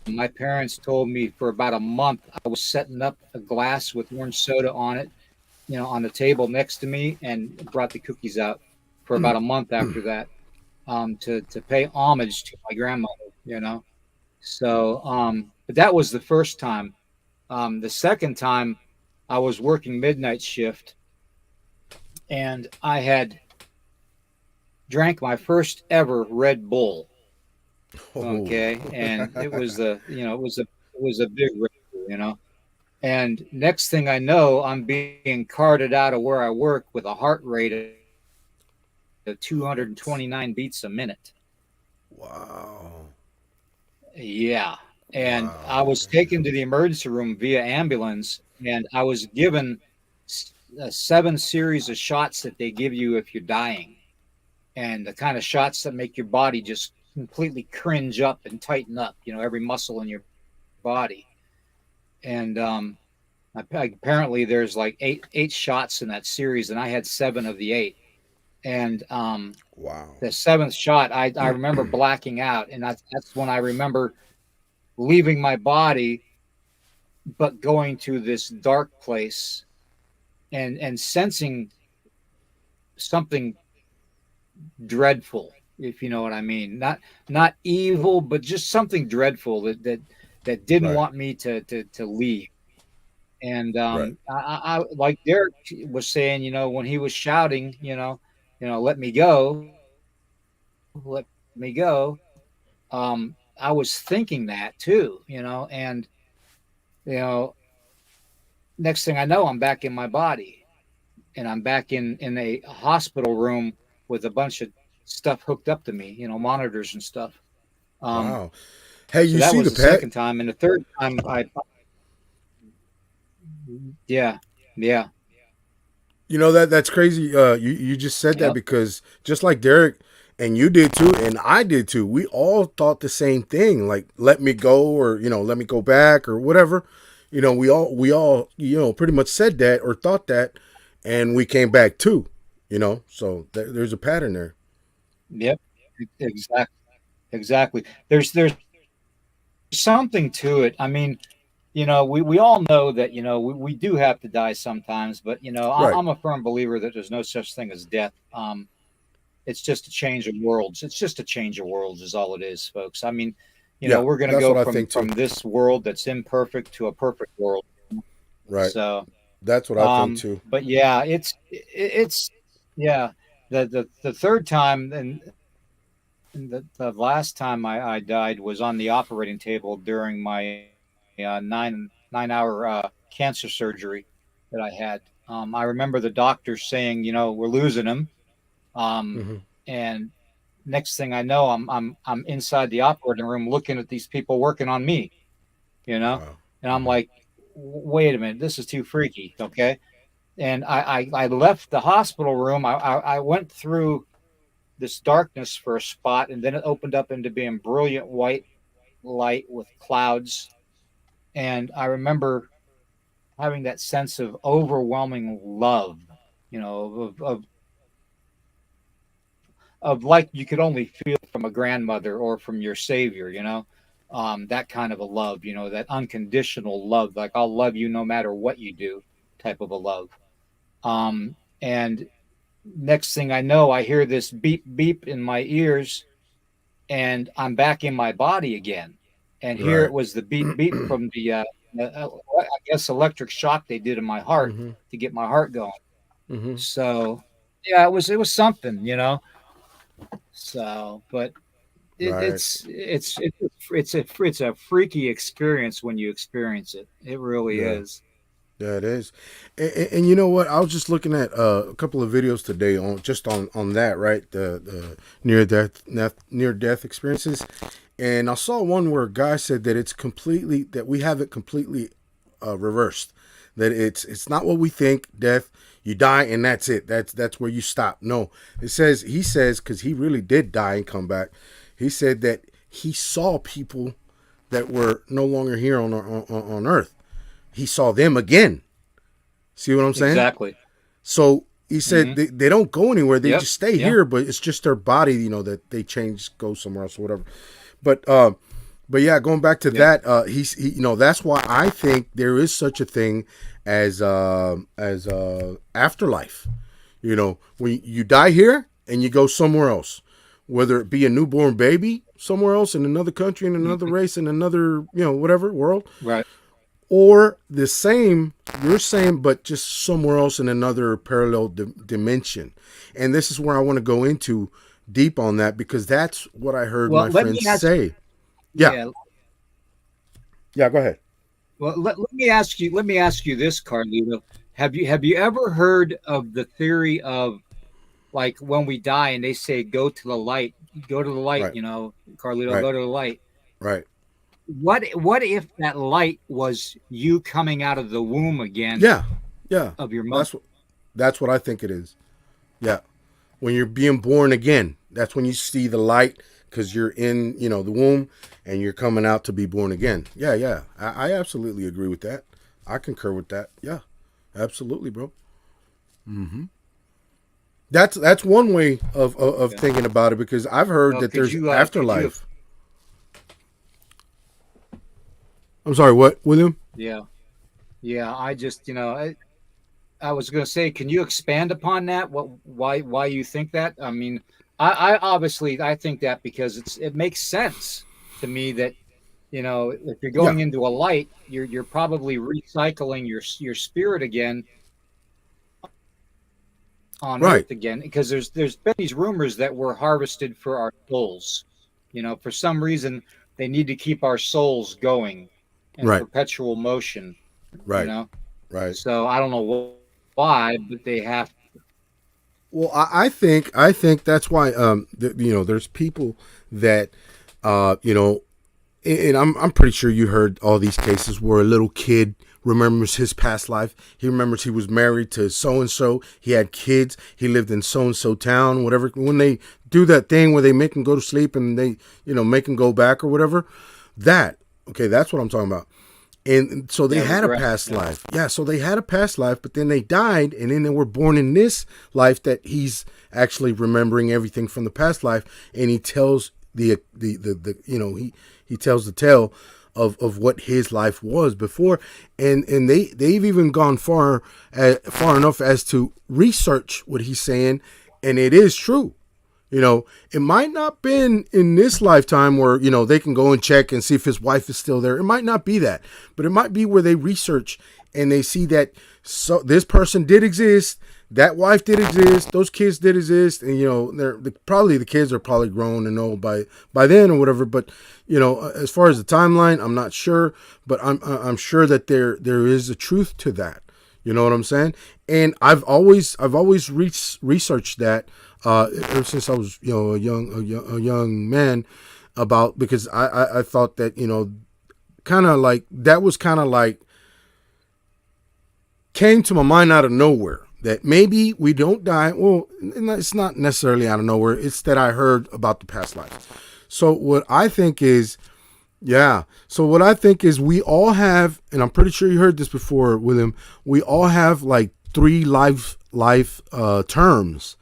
my parents told me for about a month I was setting up a glass with orange soda on it, on the table next to me, and brought the cookies out for about a month after that, to pay homage to my grandmother. So, but that was the first time. The second time, I was working midnight shift, and I had drank my first ever Red Bull. Oh. Okay, and it was a big Red Bull. And next thing I know, I'm being carted out of where I work with a heart rate of 229 beats a minute. Wow. Yeah. And I Wow. was taken to the emergency room via ambulance, and I was given 7 series of shots that they give you if you're dying, and the kind of shots that make your body just completely cringe up and tighten up, every muscle in your body. And apparently there's like eight shots in that series, and I had 7 of the 8. And Wow. the seventh shot, I remember blacking out, and that's when I remember leaving my body, but going to this dark place, and sensing something dreadful, if you know what I mean. Not evil, but just something dreadful that didn't Right. want me to leave. And Right. I like Derek was saying, when he was shouting, let me go, let me go. I was thinking that too, and you know, next thing I know, I'm back in my body, and I'm back in a hospital room with a bunch of stuff hooked up to me, monitors and stuff. Um, Wow. Hey, so you that see was the the pet? second time, and the third time, yeah, yeah, You know that's crazy. You just said that yep, because just like Derek and you did too, and I did too. We all thought the same thing. Like, let me go, or let me go back, or whatever. We all pretty much said that or thought that, and we came back too. So there's a pattern there. yep, exactly, exactly. There's something to it. I mean, we all know that, we do have to die sometimes, but, Right. I'm a firm believer that there's no such thing as death. It's just a change of worlds. It's just a change of worlds is all it is, folks. I mean, Yeah, we're going to that's go what I from think too. from this world that's imperfect to a perfect world. Right. So, That's what I think too. but yeah, it's yeah. The third time, and the last time I died was on the operating table during my 9 hour cancer surgery that I had. I remember the doctor saying, we're losing him. Um, Hmm. and next thing I know, I'm inside the operating room looking at these people working on me, you know, Wow. and I'm Hmm. like, wait a minute, this is too freaky, okay? And I left the hospital room. I went through this darkness for a spot, and then it opened up into being brilliant white light with clouds. And I remember having that sense of overwhelming love, of like you could only feel from a grandmother or from your savior, that kind of a love, that unconditional love, like I'll love you no matter what you do type of a love. And next thing I know, I hear this beep beep in my ears, and I'm back in my body again. And here Right. it was the beep beep from I guess, electric shock they did in my heart Hmm. to get my heart going. Hmm. So yeah, it was something, So, but it, Right. it's it's it's a freaky experience when you experience it. It really Yeah. is. Yeah, it is, and you know what? I was just looking at a couple of videos today on that, right? The near death experiences, and I saw one where a guy said that that we have it completely reversed. That it's not what we think. Death, you die and that's it. That's where you stop. No, he says because he really did die and come back. He said that he saw people that were no longer here on Earth. He saw them again. See what I'm saying? Exactly. So he said they don't go anywhere. They Yep, just stay yep. here, but it's just their body, that they change, go somewhere else or whatever. But yeah, going back to that, that's why I think there is such a thing as afterlife. When you die here and you go somewhere else, whether it be a newborn baby somewhere else in another country, in another race, in another, whatever world, Right. or you're same, but just somewhere else in another parallel dimension. And this is where I want to go into deep on that, because that's what I heard my friends say. Yeah. Yeah, go ahead. Well, let me ask you this, Carlito. Have you ever heard of the theory of, like, when we die and they say go to the light, Right. Carlito, Right. go to the light. Right. What if that light was you coming out of the womb again? Yeah. Yeah. Of your mother. That's what I think it is. Yeah. When you're being born again, that's when you see the light, because you're in, the womb, and you're coming out to be born again. Yeah, yeah. I absolutely agree with that. I concur with that. Yeah, absolutely, bro. Mm-hmm. That's one way of thinking about it, because I've heard that there's afterlife. I'm sorry, what, William? Yeah. Yeah, I just, I was going to say, can you expand upon that? Why you think that? I mean, I obviously I think that because it makes sense to me that, if you're going into a light, you're probably recycling your spirit again on Earth again, because there's been these rumors that we're harvested for our souls. For some reason they need to keep our souls going in perpetual motion. Right. Right. So I don't know why, but they have. Well, I think that's why there's people that and I'm pretty sure you heard all these cases where a little kid remembers his past life. He remembers he was married to so and so. He had kids. He lived in so and so town. Whatever. When they do that thing where they make him go to sleep and they make him go back or whatever, that's what I'm talking about. And so they had a past life. Yeah, so they had a past life, but then they died, and then they were born in this life that he's actually remembering everything from the past life, and he tells he tells the tale of what his life was before, and they've even gone far enough as to research what he's saying, and it is true. It might not been in this lifetime where, they can go and check and see if his wife is still there. It might not be that, but it might be where they research and they see that this person did exist, that wife did exist, those kids did exist, and the kids are probably grown and old by then or whatever. But as far as the timeline, I'm not sure, but I'm sure that there is a truth to that. You know what I'm saying? And I've always researched that ever since I was a young man, because I thought that kind of like that was kind of like came to my mind out of nowhere, that maybe we don't die. Well, it's not necessarily out of nowhere. It's that I heard about the past life. So what I think is we all have, and I'm pretty sure you heard this before, William, we all have like 3 life terms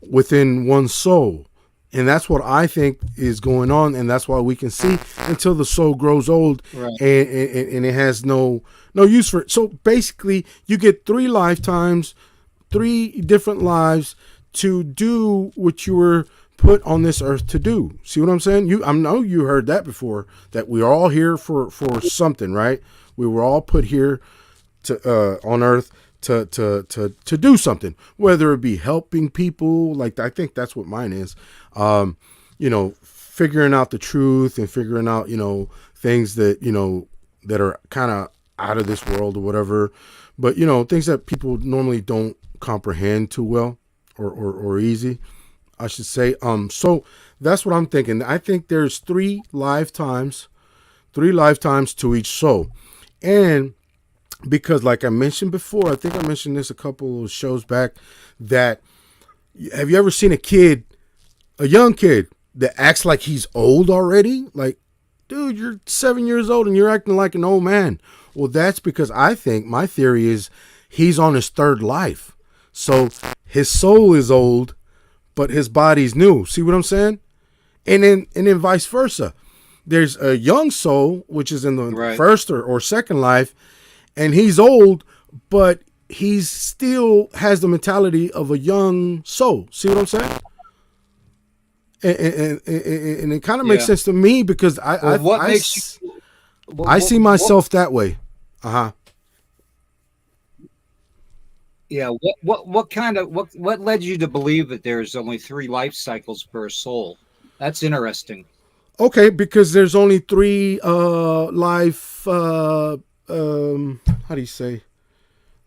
within one soul. And that's what I think is going on, and that's why we can see until the soul grows old, and it has no use for it. So basically, you get 3 lifetimes, 3 different lives to do what you were put on this earth to do. See what I'm saying? I know you heard that before, that we are all here for something, right? We were all put here to on earth to do something, whether it be helping people, like I think that's what mine is, figuring out the truth and figuring out, things that, that are kind of out of this world or whatever, but, things that people normally don't comprehend too well or easy, I should say. So that's what I'm thinking. I think there's 3 lifetimes to each soul. And because like I mentioned before, I think I mentioned this a couple of shows back, that have you ever seen a young kid that acts like he's old already? Like, dude, you're 7 years old and you're acting like an old man. Well, that's because I think my theory is he's on his third life. So his soul is old, but his body's new. See what I'm saying? And then vice versa. There's a young soul, which is in the Right. first or second life, and he's old, but he's still has the mentality of a young soul. See what I'm saying? And it kind of makes Yeah. sense to me because Well, what makes you? I see myself that way. Uh-huh. Yeah. What kind of what led you to believe that there's only 3 life cycles per soul? That's interesting. Okay, because there's only 3 life how do you say?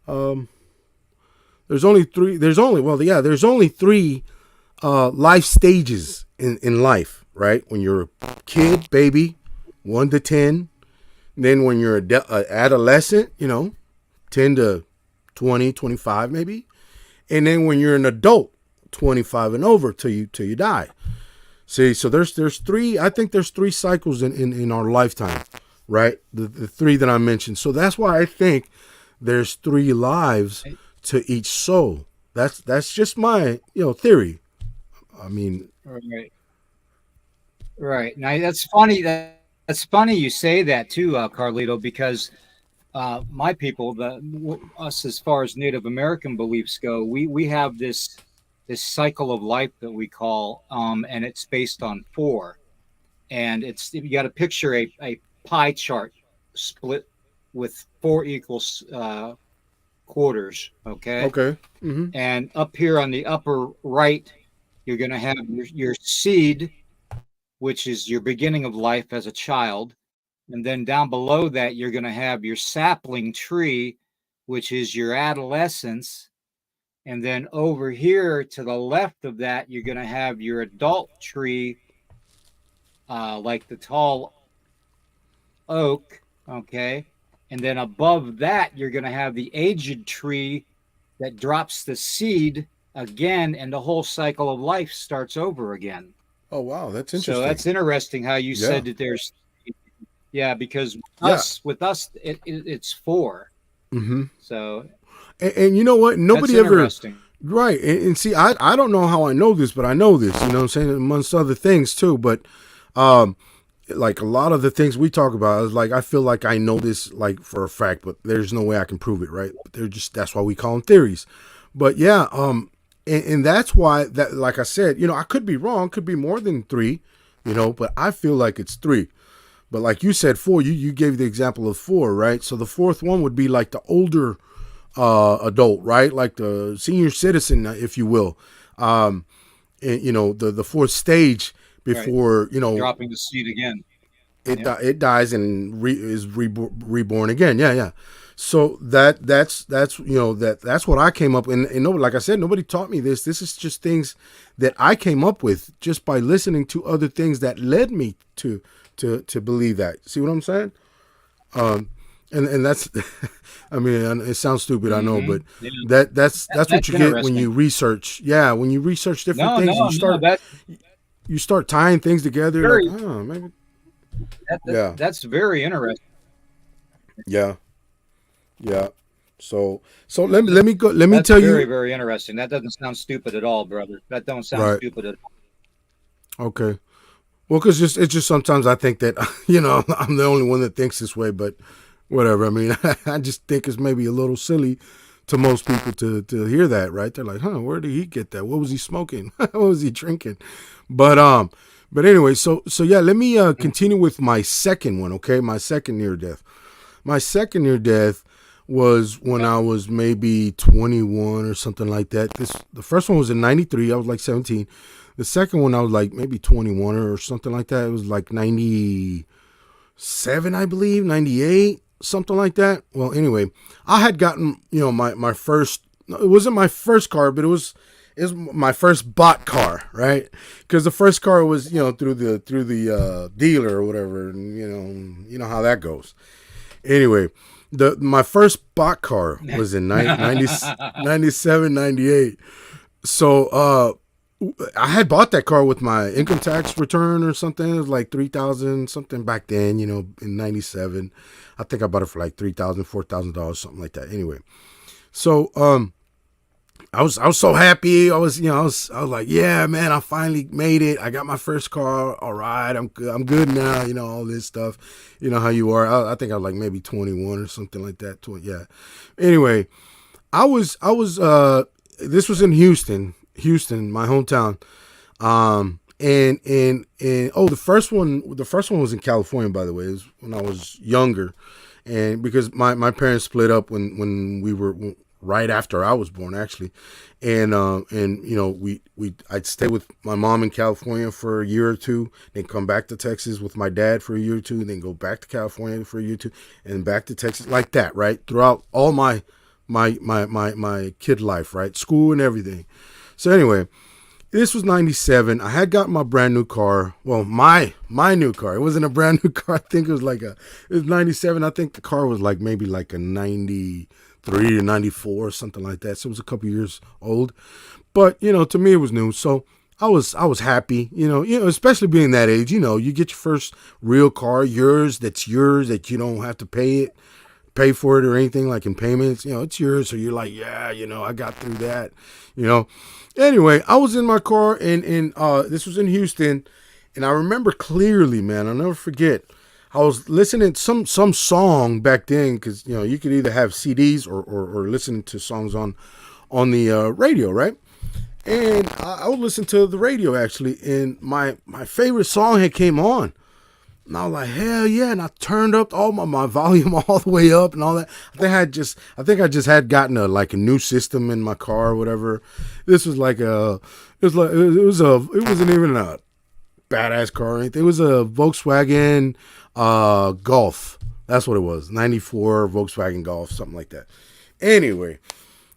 There's only 3 there's only 3 life stages in life, right? When you're a kid, baby, 1 to 10. Then when you're a adolescent, 10 to 20, 25 maybe. And then when you're an adult, 25 and over till you die. See, so there's 3, I think there's 3 cycles in our lifetime, right? The 3 that I mentioned. So that's why I think there's 3 lives to each soul. That's just my, theory. I mean, Right. Right. Now that's funny. That's funny you say that too, Carlito, because my people, us as far as Native American beliefs go, we have this cycle of life that we call, and it's based on 4, and it's you got to picture a pie chart split with 4 equal quarters. Okay. okay. Mm-hmm. And up here on the upper right, you're going to have your seed, which is your beginning of life as a child. And then down below that, you're going to have your sapling tree, which is your adolescence. And then over here to the left of that, you're going to have your adult tree, like the tall oak. Okay. And then above that, you're going to have the aged tree that drops the seed again, and the whole cycle of life starts over again. Oh wow, that's interesting. So that's interesting how you said that there's, because with us, it's 4. Mm-hmm. So, and you know what? Nobody that's ever interesting. right. And see, I don't know how I know this, but I know this. You know what I'm saying? Amongst other things too, but like a lot of the things we talk about is like I feel like I know this like for a fact, but there's no way I can prove it, right? But that's why we call them theories. But yeah, and that's why that, like I said, I could be wrong, could be more than 3, but I feel like it's 3. But like you said, 4, you gave the example of 4, right? So the 4th one would be like the older adult, right? Like the senior citizen, if you will. And, the 4th stage before, dropping the seed again. It dies and is reborn again. Yeah. So that's that's what I came up with. And like I said, nobody taught me this. This is just things that I came up with just by listening to other things that led me to believe that. See what I'm saying? And that's, I mean, it sounds stupid, I know, but that's what you get when you research. Yeah, when you research different things, you start tying things together. Like, oh, maybe. That's very interesting. Yeah. So let me go. Let me That's tell very, you. very interesting. That doesn't sound stupid at all, brother. That don't sound stupid at all. Okay. Well, because it's just sometimes I think that I'm the only one that thinks this way, but whatever. I mean, I just think it's maybe a little silly to most people to hear that, right? They're like, where did he get that? What was he smoking? What was he drinking? But anyway, so yeah, let me continue with my second one. Okay, my second near death. My second near death was when I was maybe 21 or something like that. The first one was in 93. I was like 17. The second one, I was like maybe 21 or something like that. It was like 97, I believe, 98, something like that. Well, anyway, I had gotten, my first, it wasn't my first car, but it was my first bought car, right? Because the first car was, through the dealer or whatever. And, you know how that goes. Anyway, my first bought car was in 97, 98. So, I had bought that car with my income tax return or something. It was like $3,000 something back then, in 97. I think I bought it for like $3,000, $4,000, something like that. Anyway, So I was so happy. I was like, yeah, man, I finally made it. I got my first car. All right, I'm good now. All this stuff. You know how you are. I think I was like maybe 21 or something like that. Yeah. Anyway, I was this was in Houston, my hometown. And oh, the first one was in California, by the way. It was when I was younger, and because my parents split up when we were right after I was born, actually, and I'd stay with my mom in California for a year or two, then come back to Texas with my dad for a year or two, then go back to California for a year or two, and back to Texas, like that, right, throughout all my kid life, right, school and everything. So anyway, this was 97. I had gotten my brand new car. Well, my new car. It wasn't a brand new car. I think it was it was 97. I think the car was maybe a 93 or 94 or something like that. So it was a couple years old. But, to me it was new. So I was happy, especially being that age, you get your first real car, that's yours, that you don't have to pay for it or anything like in payments, it's yours. So you're like, yeah, I got through that, Anyway, I was in my car and this was in Houston, and I remember clearly, man, I'll never forget. I was listening to some song back then, because you could either have CDs or listen to songs on the radio, right? And I would listen to the radio actually, and my favorite song had came on. And I was like, hell yeah. And I turned up all my volume all the way up and all that. I think I just had gotten a new system in my car or whatever. This was it wasn't even a badass car or anything. It was a Volkswagen Golf. That's what it was. 94 Volkswagen Golf, something like that. Anyway,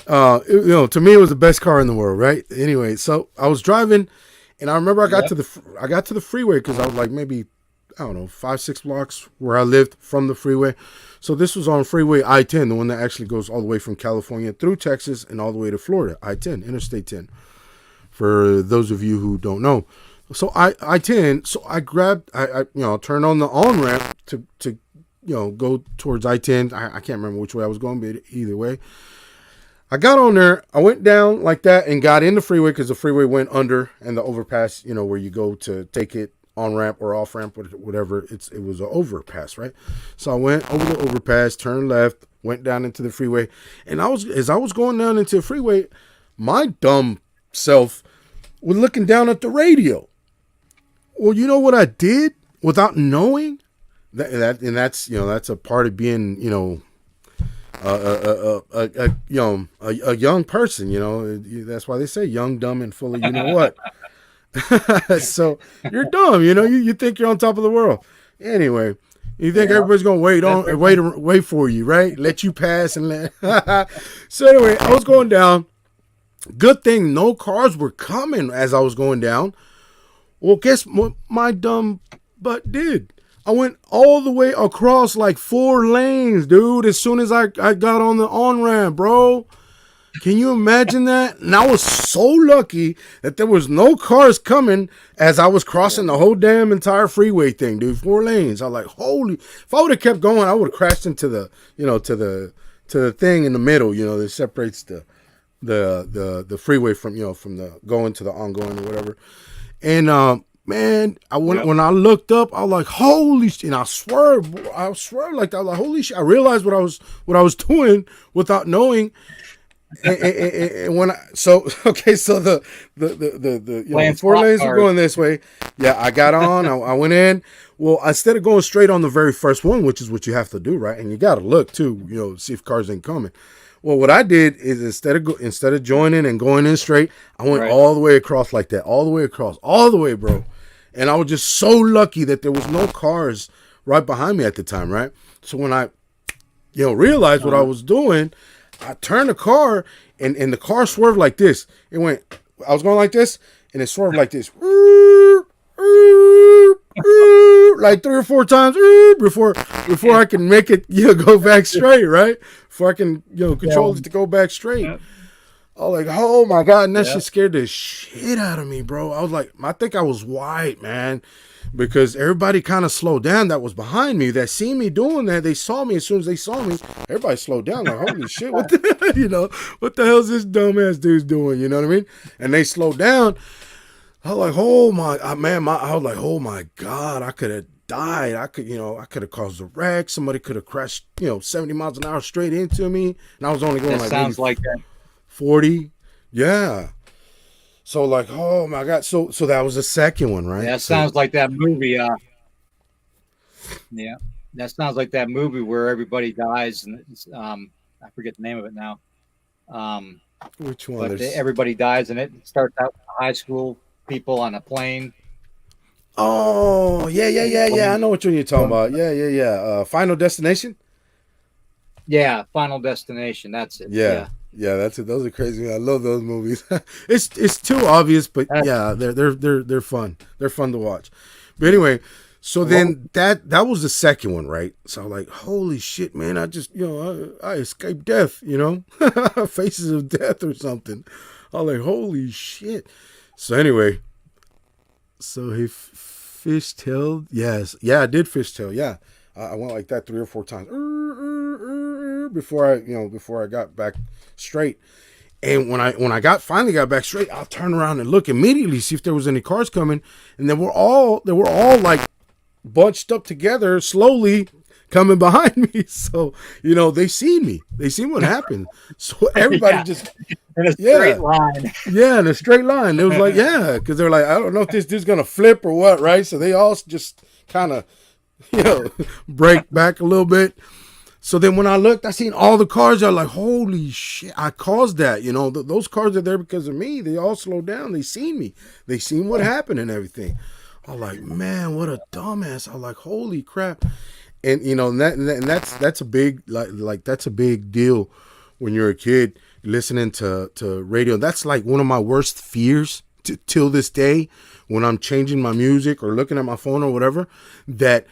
to me it was the best car in the world, right? Anyway, so I was driving, and I remember I got to the freeway, because I was maybe, I don't know, 5-6 blocks where I lived from the freeway. So this was on freeway I-10, the one that actually goes all the way from California through Texas and all the way to Florida. I-10, Interstate 10, for those of you who don't know. So I-10, so I grabbed, I turned on the on-ramp to go towards I-10. I can't remember which way I was going, but either way. I got on there, I went down like that and got in the freeway, because the freeway went under, and the overpass, where you go to take it on ramp or off ramp, whatever, it was an overpass, right? So I went over the overpass, turned left, went down into the freeway, and as I was going down into the freeway, my dumb self was looking down at the radio. Well, you know what I did without knowing that's a part of being a young person. That's why they say young, dumb, and full of what. So you're dumb, you think you're on top of the world. Anyway, you think everybody's gonna wait for you, right? Let you pass and let. So anyway, I was going down. Good thing no cars were coming as I was going down. Well, guess what my dumb butt did? I went all the way across 4 lanes, dude, as soon as I got on the on-ramp, bro. Can you imagine that? And I was so lucky that there was no cars coming as I was crossing the whole damn entire freeway thing, dude. 4 lanes. I was like, holy, if I would have kept going, I would have crashed into the, to the thing in the middle, that separates the freeway from, from the going to the ongoing or whatever. And, man, when I looked up, I was like, holy shit. And I swear like that. I was like, holy shit. I realized what I was doing without knowing. And when so the 4 lanes were going this way. Yeah, I got on. I went in. Well, instead of going straight on the very first one, which is what you have to do, right? And you got to look too, see if cars ain't coming. Well, what I did is instead of joining and going in straight, I went all the way across like that, all the way, bro. And I was just so lucky that there was no cars right behind me at the time, right? So when I, realized what I was doing, I turned the car, and the car swerved like this. I was going like this, and it swerved like this. Like 3 or 4 times before I can make it go back straight, right? Before I can control it to go back straight. I was like, oh my God. And that Yeah. shit scared the shit out of me, bro. I was like, I think I was white, man. Because everybody kind of slowed down that was behind me, that seen me doing that. They saw me. As soon as they saw me, everybody slowed down. Like, holy shit, what the what the hell's this dumbass dude's doing? You know what I mean? And they slowed down. I was like, oh my, I was like, oh my God, I could have died. I could have caused a wreck. Somebody could have crashed, 70 miles an hour straight into me. And I was only going That like sounds maybe like that. 40. Yeah. So like, oh my God. So that was the second one, right? That So, sounds like that movie. Yeah, that sounds like that movie where everybody dies, and it's, I forget the name of it now. Um, which one? but There's everybody dies, and it starts out with high school people on a plane. Oh, yeah. I know what you're talking about. Yeah. Final Destination. Yeah, Final Destination. That's it. Yeah. Yeah, that's it. Those are crazy. I love those movies. it's too obvious, but yeah, they're fun. They're fun to watch. But anyway, so then that was the second one, right? So I was like, holy shit, man! I just I escaped death, Faces of Death or something. I was like, holy shit. So anyway, so he fishtailed. Yes, yeah, I did fishtail. Yeah, I went like that 3 or 4 times before I got back straight. And when I finally got back straight, I'll turn around and look immediately, see if there was any cars coming, and they were all like bunched up together, slowly coming behind me. So they seen me, they seen what happened. So everybody just in a straight line. Yeah, in a straight line. It was like, yeah, because they're like, I don't know if this dude's gonna flip or what, right? So they all just kind of break back a little bit. So then when I looked, I seen all the cars. I was like, holy shit, I caused that. Those cars are there because of me. They all slowed down. They seen me. They seen what happened and everything. I was like, man, what a dumbass. I was like, holy crap. And that's a big that's a big deal when you're a kid listening to radio. That's like one of my worst fears till this day when I'm changing my music or looking at my phone or whatever, that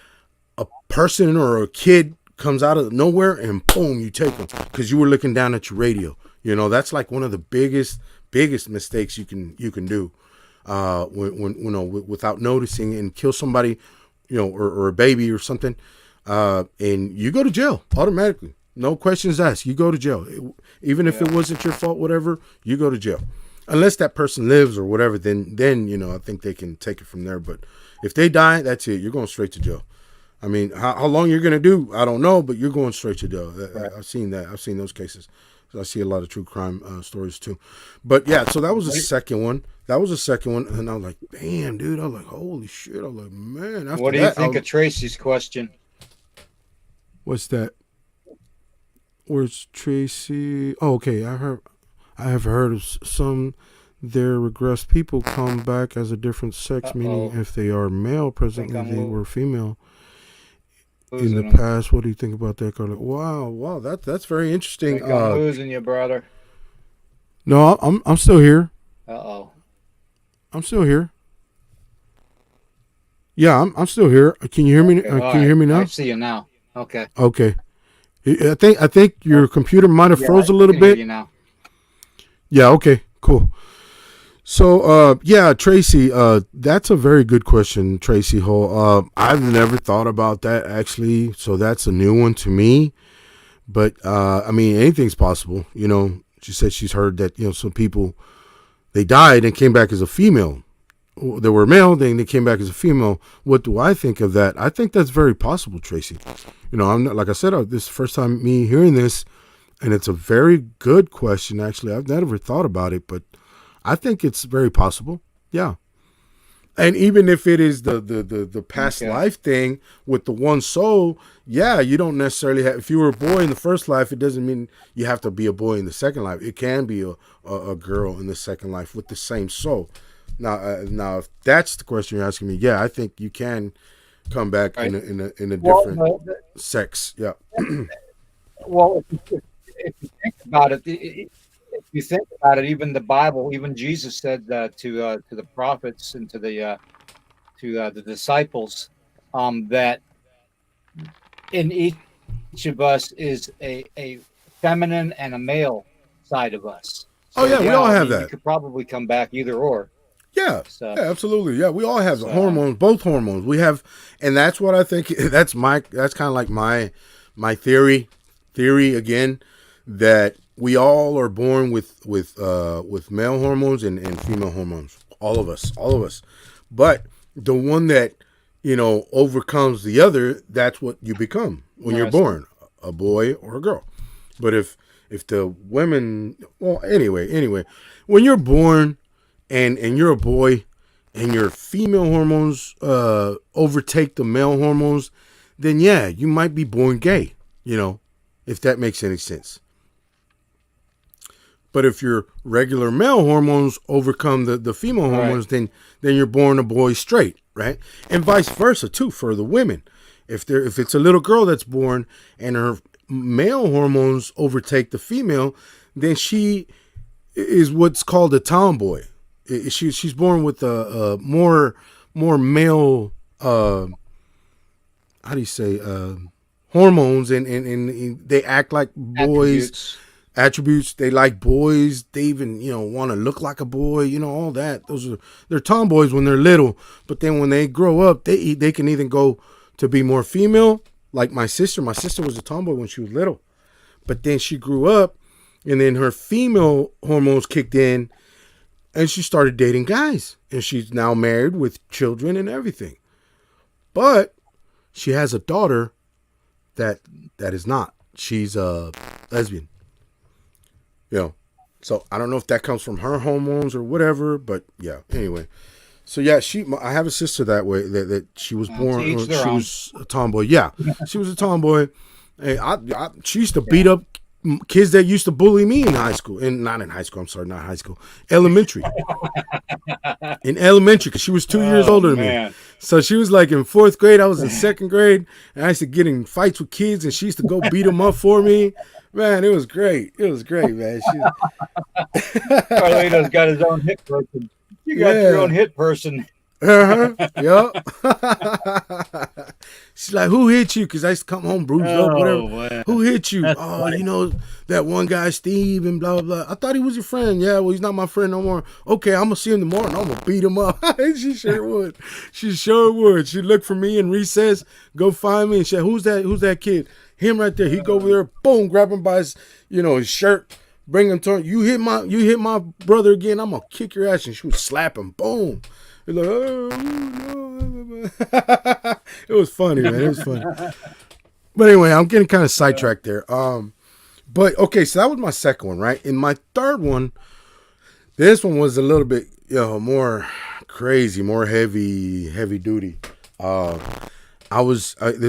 a person or a kid comes out of nowhere and boom, you take them because you were looking down at your radio. That's like one of the biggest mistakes you can do when without noticing and kill somebody, or a baby or something, and you go to jail automatically. No questions asked. You go to jail. Even if it wasn't your fault, whatever, you go to jail. Unless that person lives or whatever, then I think they can take it from there. But if they die, that's it. You're going straight to jail. I mean, how long you're going to do, I don't know, but you're going straight to jail. Right. I've seen that. I've seen those cases. So I see a lot of true crime stories too. But yeah, so that was the second one. And I was like, damn, dude. I was like, holy shit. I was like, man. After what do you think of Tracy's question? What's that? Where's Tracy? Oh, okay. I have heard of some their regressed people come back as a different sex, meaning if they are male presently, they were female in the past. What do you think about that, Carla? Wow, that's very interesting. I'm losing you, brother. No, I'm still here. I'm still here. Yeah, I'm still here. Can you hear me? Can you hear me now? I see you now. Okay. Okay. I think your computer might have froze a little bit. You now. Yeah. Okay. Cool. So, Tracy, that's a very good question, Tracy Hull. I've never thought about that actually. So that's a new one to me. But I mean, anything's possible. She said she's heard that some people they died and came back as a female. They were male, then they came back as a female. What do I think of that? I think that's very possible, Tracy. I'm not, like I said, this is the first time me hearing this, and it's a very good question. Actually, I've never thought about it, but I think it's very possible. Yeah. And even if it is the past life thing with the one soul, yeah, you don't necessarily have. If you were a boy in the first life, it doesn't mean you have to be a boy in the second life. It can be a girl in the second life with the same soul. Now, if that's the question you're asking me, yeah, I think you can come back in a different sex. Yeah. Well, if you think about it, even the Bible, even Jesus said to the prophets and to the disciples, that in each of us is a feminine and a male side of us. Oh, yeah, we all I have mean, you that. could probably come back either or. Yeah, So, yeah, absolutely. Yeah, we all have the so hormones, both hormones. We have, and that's what I think. That's kind of like my theory again, that we all are born with male hormones and female hormones. All of us. But the one that overcomes the other, that's what you become when you're born, a boy or a girl. But if the women, well, anyway, when you're born and you're a boy and your female hormones overtake the male hormones, then yeah, you might be born gay, if that makes any sense. But if your regular male hormones overcome the female hormones, then you're born a boy straight, right? And vice versa too for the women. If it's a little girl that's born and her male hormones overtake the female, then she is what's called a tomboy. She's born with a more male how do you say hormones, and they act like boys. Attributes. They like boys. They even want to look like a boy. All that. They're tomboys when they're little, but then when they grow up, they can even go to be more female. Like my sister. My sister was a tomboy when she was little, but then she grew up, and then her female hormones kicked in, and she started dating guys, and she's now married with children and everything. But she has a daughter that is not. She's a lesbian. So I don't know if that comes from her hormones or whatever, but yeah. Anyway, so yeah, I have a sister that way that she was born. She was a tomboy. Yeah, she was a tomboy. Hey, she used to beat up kids that used to bully me in high school, and not in high school. I'm sorry, not high school, elementary. In elementary, because she was 2 years older than me. So she was like in 4th grade. I was in 2nd grade, and I used to get in fights with kids, and she used to go beat them up for me. Man, it was great. It was great, man. Carlito's got his own hit person. You got your own hit person. Yup. She's like, who hit you? Because I used to come home bruised up, whatever. Man. Who hit you? That's funny. That one guy, Steve, and blah, blah. I thought he was your friend. Yeah, well, he's not my friend no more. Okay, I'm going to see him tomorrow, and I'm going to beat him up. She sure would. She sure would. She'd look for me in recess, go find me, and say, who's that kid? Him right there. He'd go over there, boom, grab him by his, his shirt, bring him to him. You hit my brother again, I'm going to kick your ass. And she would slap him, boom. Like, oh, no. It was funny, man. It was funny. But anyway, I'm getting kind of sidetracked there. But okay, so that was my second one, right? And my third one, this one was a little bit, more crazy, more heavy duty. This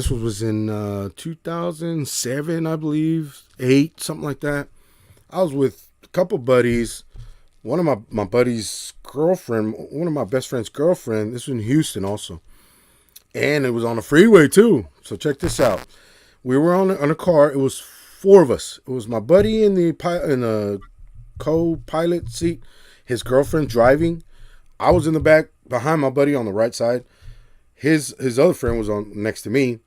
was in 2007, I believe, 8, something like that. I was with a couple buddies. One of my buddy's girlfriend, one of my best friend's girlfriend, this was in Houston also. And it was on the freeway too. So check this out. We were on a car. It was 4 of us. It was my buddy in the co-pilot seat, his girlfriend driving. I was in the back behind my buddy on the right side. His other friend was on next to me.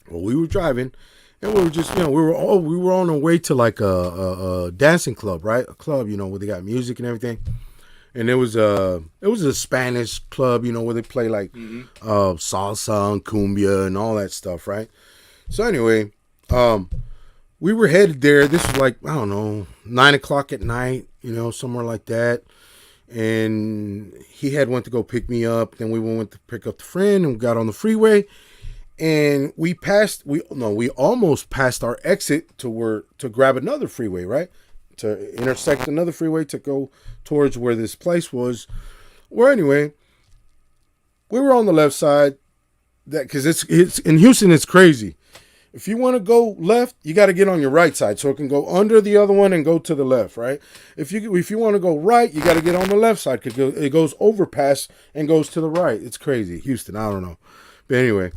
Well, we were driving. And we were just, we were on our way to like a dancing club, right? A club, where they got music and everything. And it was a Spanish club, where they play like salsa and cumbia and all that stuff, right? So anyway, we were headed there. This was like, I don't know, 9:00 at night, somewhere like that. And he had went to go pick me up. Then we went to pick up the friend and got on the freeway. And we almost passed our exit to grab another freeway, right? To intersect another freeway to go towards where this place was. Well, anyway, we were on the left side. Because it's in Houston, it's crazy. If you want to go left, you got to get on your right side, so it can go under the other one and go to the left, right? If you want to go right, you got to get on the left side because it goes overpass and goes to the right. It's crazy, Houston. I don't know, but anyway.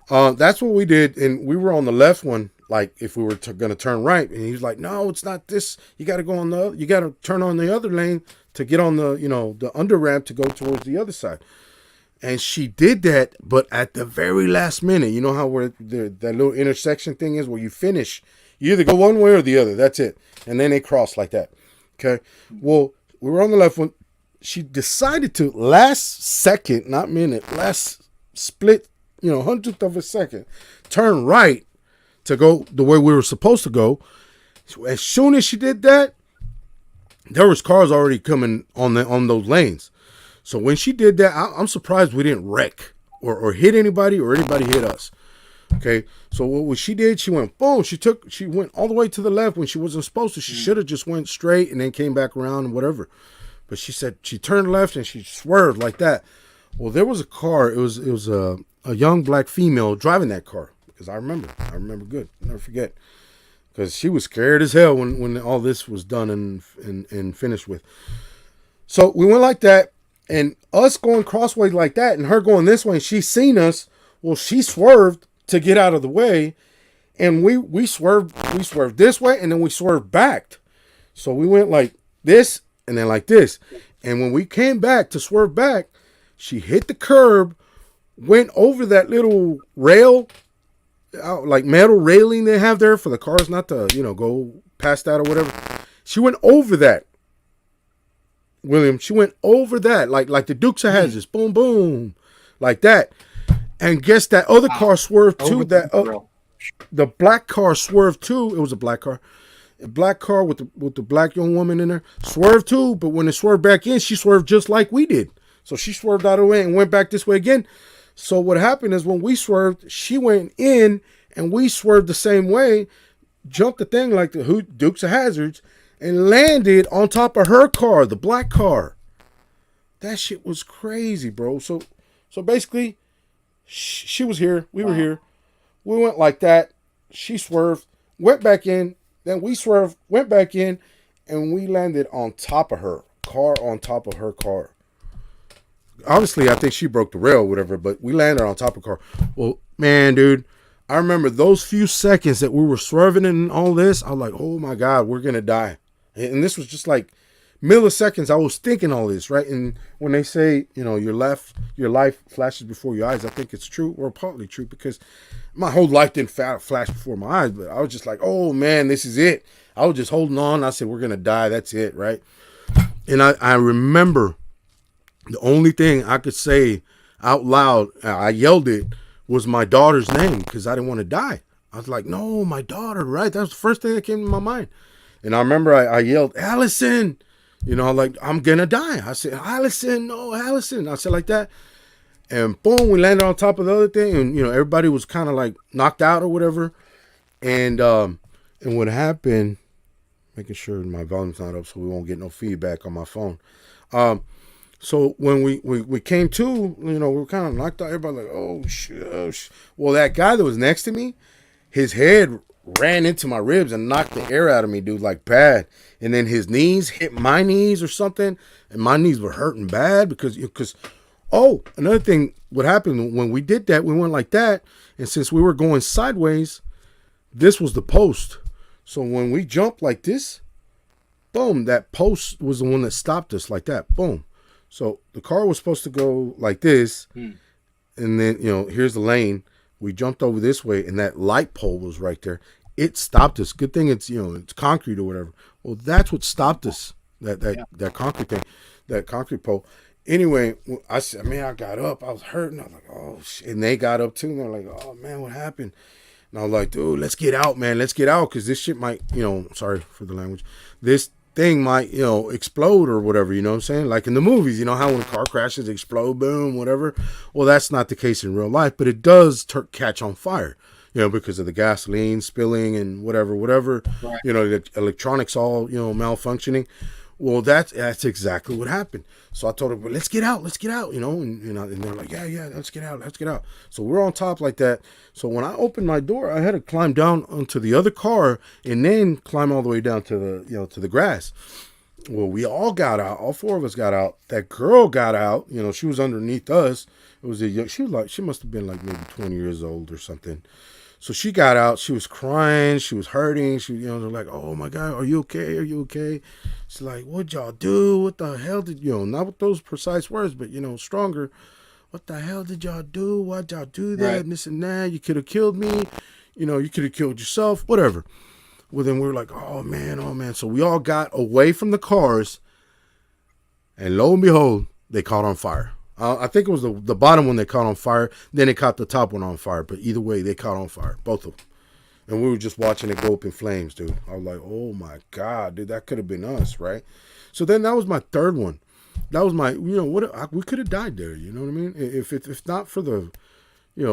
That's what we did, and we were on the left one, like if we were going to turn right, and he was like, no, it's not this, you got to turn on the other lane to get on the, the under ramp to go towards the other side. And she did that, but at the very last minute, you know how where that little intersection thing is where you finish, you either go one way or the other, that's it, and then they cross like that. Okay. Well, we were on the left one. She decided to last second, not minute, last split, hundredth of a second, turn right to go the way we were supposed to go. As soon as she did that, there was cars already coming on those lanes. So when she did that, I'm surprised we didn't wreck or hit anybody or anybody hit us. Okay, so what she did, she went boom. She went all the way to the left when she wasn't supposed to. She should have just went straight and then came back around and whatever. But she said she turned left and she swerved like that. Well, there was a car. It was a young black female driving that car because I remember good. I'll never forget because she was scared as hell when all this was done and finished with. So we went like that, and us going crossways like that, and her going this way, and she seen us. Well, she swerved to get out of the way, and we swerved this way, and then we swerved back. So we went like this and then like this. And when we came back to swerve back, she hit the curb, went over that little rail, like metal railing they have there for the cars not to, go past that or whatever. She went over that. William, she went over that like the Dukes of Hazzard, boom, boom, like that. And guess that other car swerved too. The black car swerved too. It was a black car. A black car with the black young woman in there swerved too. But when it swerved back in, she swerved just like we did. So she swerved out of the way and went back this way again. So what happened is when we swerved, she went in and we swerved the same way, jumped the thing like the Dukes of Hazzards, and landed on top of her car, the black car. That shit was crazy, bro. So basically, she was here. We were here. We went like that. She swerved, went back in. Then we swerved, went back in, and we landed on top of her car, on top of her car. Obviously, I think she broke the rail or whatever, but we landed on top of her car. Well, man, dude, I remember those few seconds that we were swerving and all this. I was like, oh my God, we're going to die. And this was just like milliseconds. I was thinking all this, right? And when they say, your life flashes before your eyes, I think it's true, or partly true, because my whole life didn't flash before my eyes, but I was just like, oh man, this is it. I was just holding on. I said, we're going to die. That's it, right? And I remember the only thing I could say out loud, I yelled it, was my daughter's name because I didn't want to die. I was like, no, my daughter, right? That was the first thing that came to my mind. And I remember I yelled, Allison, like, I'm going to die. I said, Allison, no, Allison. I said like that. And boom, we landed on top of the other thing. And, everybody was kind of like knocked out or whatever. And what happened, making sure my volume's not up so we won't get no feedback on my phone. So when we came to, we were kind of knocked out. Everybody like, oh, shit. Well, that guy that was next to me, his head ran into my ribs and knocked the air out of me, dude, like bad. And then his knees hit my knees or something. And my knees were hurting bad because another thing, what happened when we did that, we went like that. And since we were going sideways, this was the post. So when we jumped like this, boom, that post was the one that stopped us like that. Boom. So the car was supposed to go like this. And then, here's the lane. We jumped over this way and that light pole was right there. It stopped us. Good thing it's, it's concrete or whatever. Well, that's what stopped us. That concrete thing, that concrete pole. Anyway, I said, man, I got up. I was hurting. I was like, oh, shit. And they got up too. And they're like, oh, man, what happened? And I was like, dude, let's get out, man. Let's get out because this shit might, sorry for the language. This thing might, explode or whatever, you know what I'm saying? Like in the movies, how when a car crashes, explode, boom, whatever. Well, that's not the case in real life, but it does catch on fire, because of the gasoline spilling and whatever, right. The electronics all, malfunctioning. Well, that's exactly what happened. So I told her, well, let's get out, and they're like, yeah, let's get out. So we're on top like that. So when I opened my door, I had to climb down onto the other car and then climb all the way down to the, to the grass. Well, we all got out. All four of us got out. That girl got out. She was underneath us. It was she must have been like maybe 20 years old or something. So she got out. She was crying. She was hurting. They're like, oh my God, are you okay? Are you okay? She's like, what'd y'all do? What the hell did, not with those precise words, but, stronger. What the hell did y'all do? Why'd y'all do that? Right. And this and that. You could have killed me. You could have killed yourself, whatever. Well, then we were like, oh man. So we all got away from the cars, and lo and behold, they caught on fire. I think it was the bottom one they caught on fire. Then they caught the top one on fire. But either way, they caught on fire, both of them. And we were just watching it go up in flames, dude. I was like, oh my God, dude, that could have been us, right? So then that was my third one. That was my, we could have died there. You know what I mean? If not for the,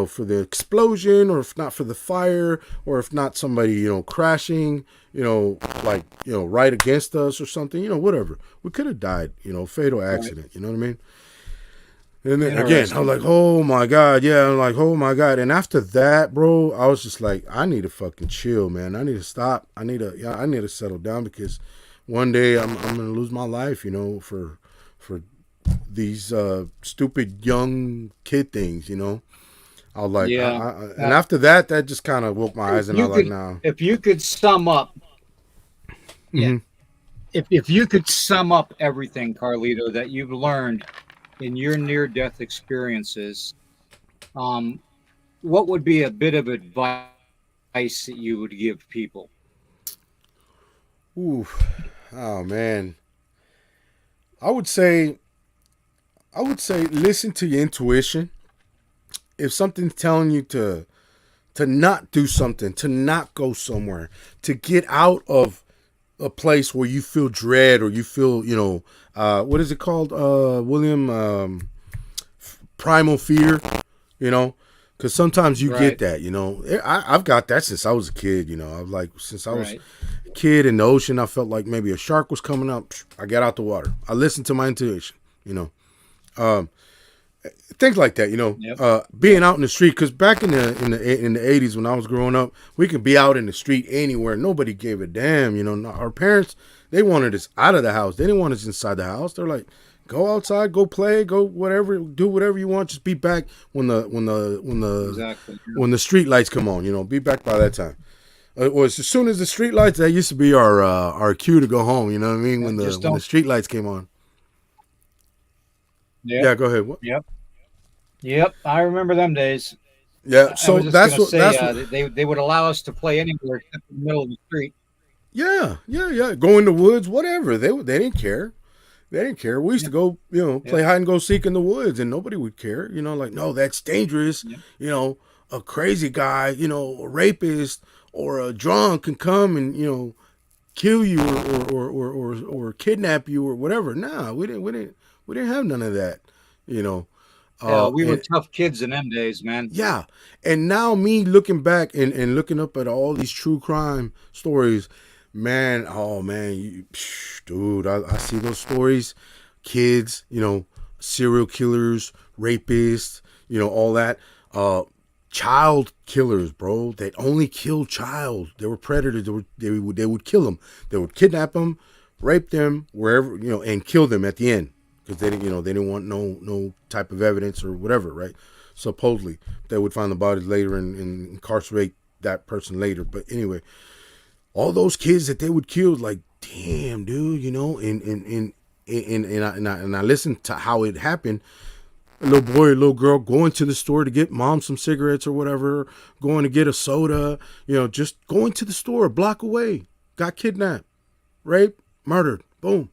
for the explosion, or if not for the fire, or if not somebody, crashing, right against us or something, whatever. We could have died, fatal accident. Right. You know what I mean? And then again, I was like, oh my God. Yeah. I'm like, oh my God. And after that, bro, I was just like, I need to fucking chill, man. I need to stop. I need to settle down, because one day I'm going to lose my life, for these stupid young kid things, I was like, and after that just kind of woke my eyes, and I was like, nah. If you could sum up, mm-hmm. if you could sum up everything, Carlito, that you've learned in your near-death experiences, what would be a bit of advice that you would give people? Ooh, oh man, I would say listen to your intuition. If something's telling you to not do something, to not go somewhere, to get out of a place where you feel dread, or you feel, what is it called, William? Primal fear, because sometimes you get that, I've got that since I was a kid, I've like, since I was a kid in the ocean, I felt like maybe a shark was coming up. I got out the water. I listened to my intuition, things like that, Yep. Being out in the street, because back in the 80s when I was growing up, we could be out in the street anywhere. Nobody gave a damn. Our parents, they wanted us out of the house. They didn't want us inside the house. They're like, go outside, go play, go whatever, do whatever you want. Just be back when the street lights come on. Be back by that time. It was as soon as the street lights, that used to be our cue to go home. You know what I mean? When the street lights came on. Yep. Yeah, go ahead. What? Yep, I remember them days. Yeah, so that's what they would allow us to play anywhere except in the middle of the street. Yeah. Go in the woods, whatever. They didn't care. They didn't care. We used to go, play hide and go seek in the woods, and nobody would care. Like, no, that's dangerous. Yeah. A crazy guy, a rapist or a drunk can come and kill you or kidnap you or whatever. Nah, we didn't have none of that. We were tough kids in them days, man. Yeah. And now me looking back and looking up at all these true crime stories, man, dude, I see those stories. Kids, serial killers, rapists, all that. Child killers, bro, that only killed child. They were predators. They would kill them. They would kidnap them, rape them, wherever, and kill them at the end. Because they didn't want no type of evidence or whatever, right? Supposedly, they would find the bodies later and incarcerate that person later. But anyway, all those kids that they would kill, like, damn, dude, and I listened to how it happened. A little boy, a little girl going to the store to get mom some cigarettes or whatever, going to get a soda, just going to the store a block away, got kidnapped, raped, murdered, boom.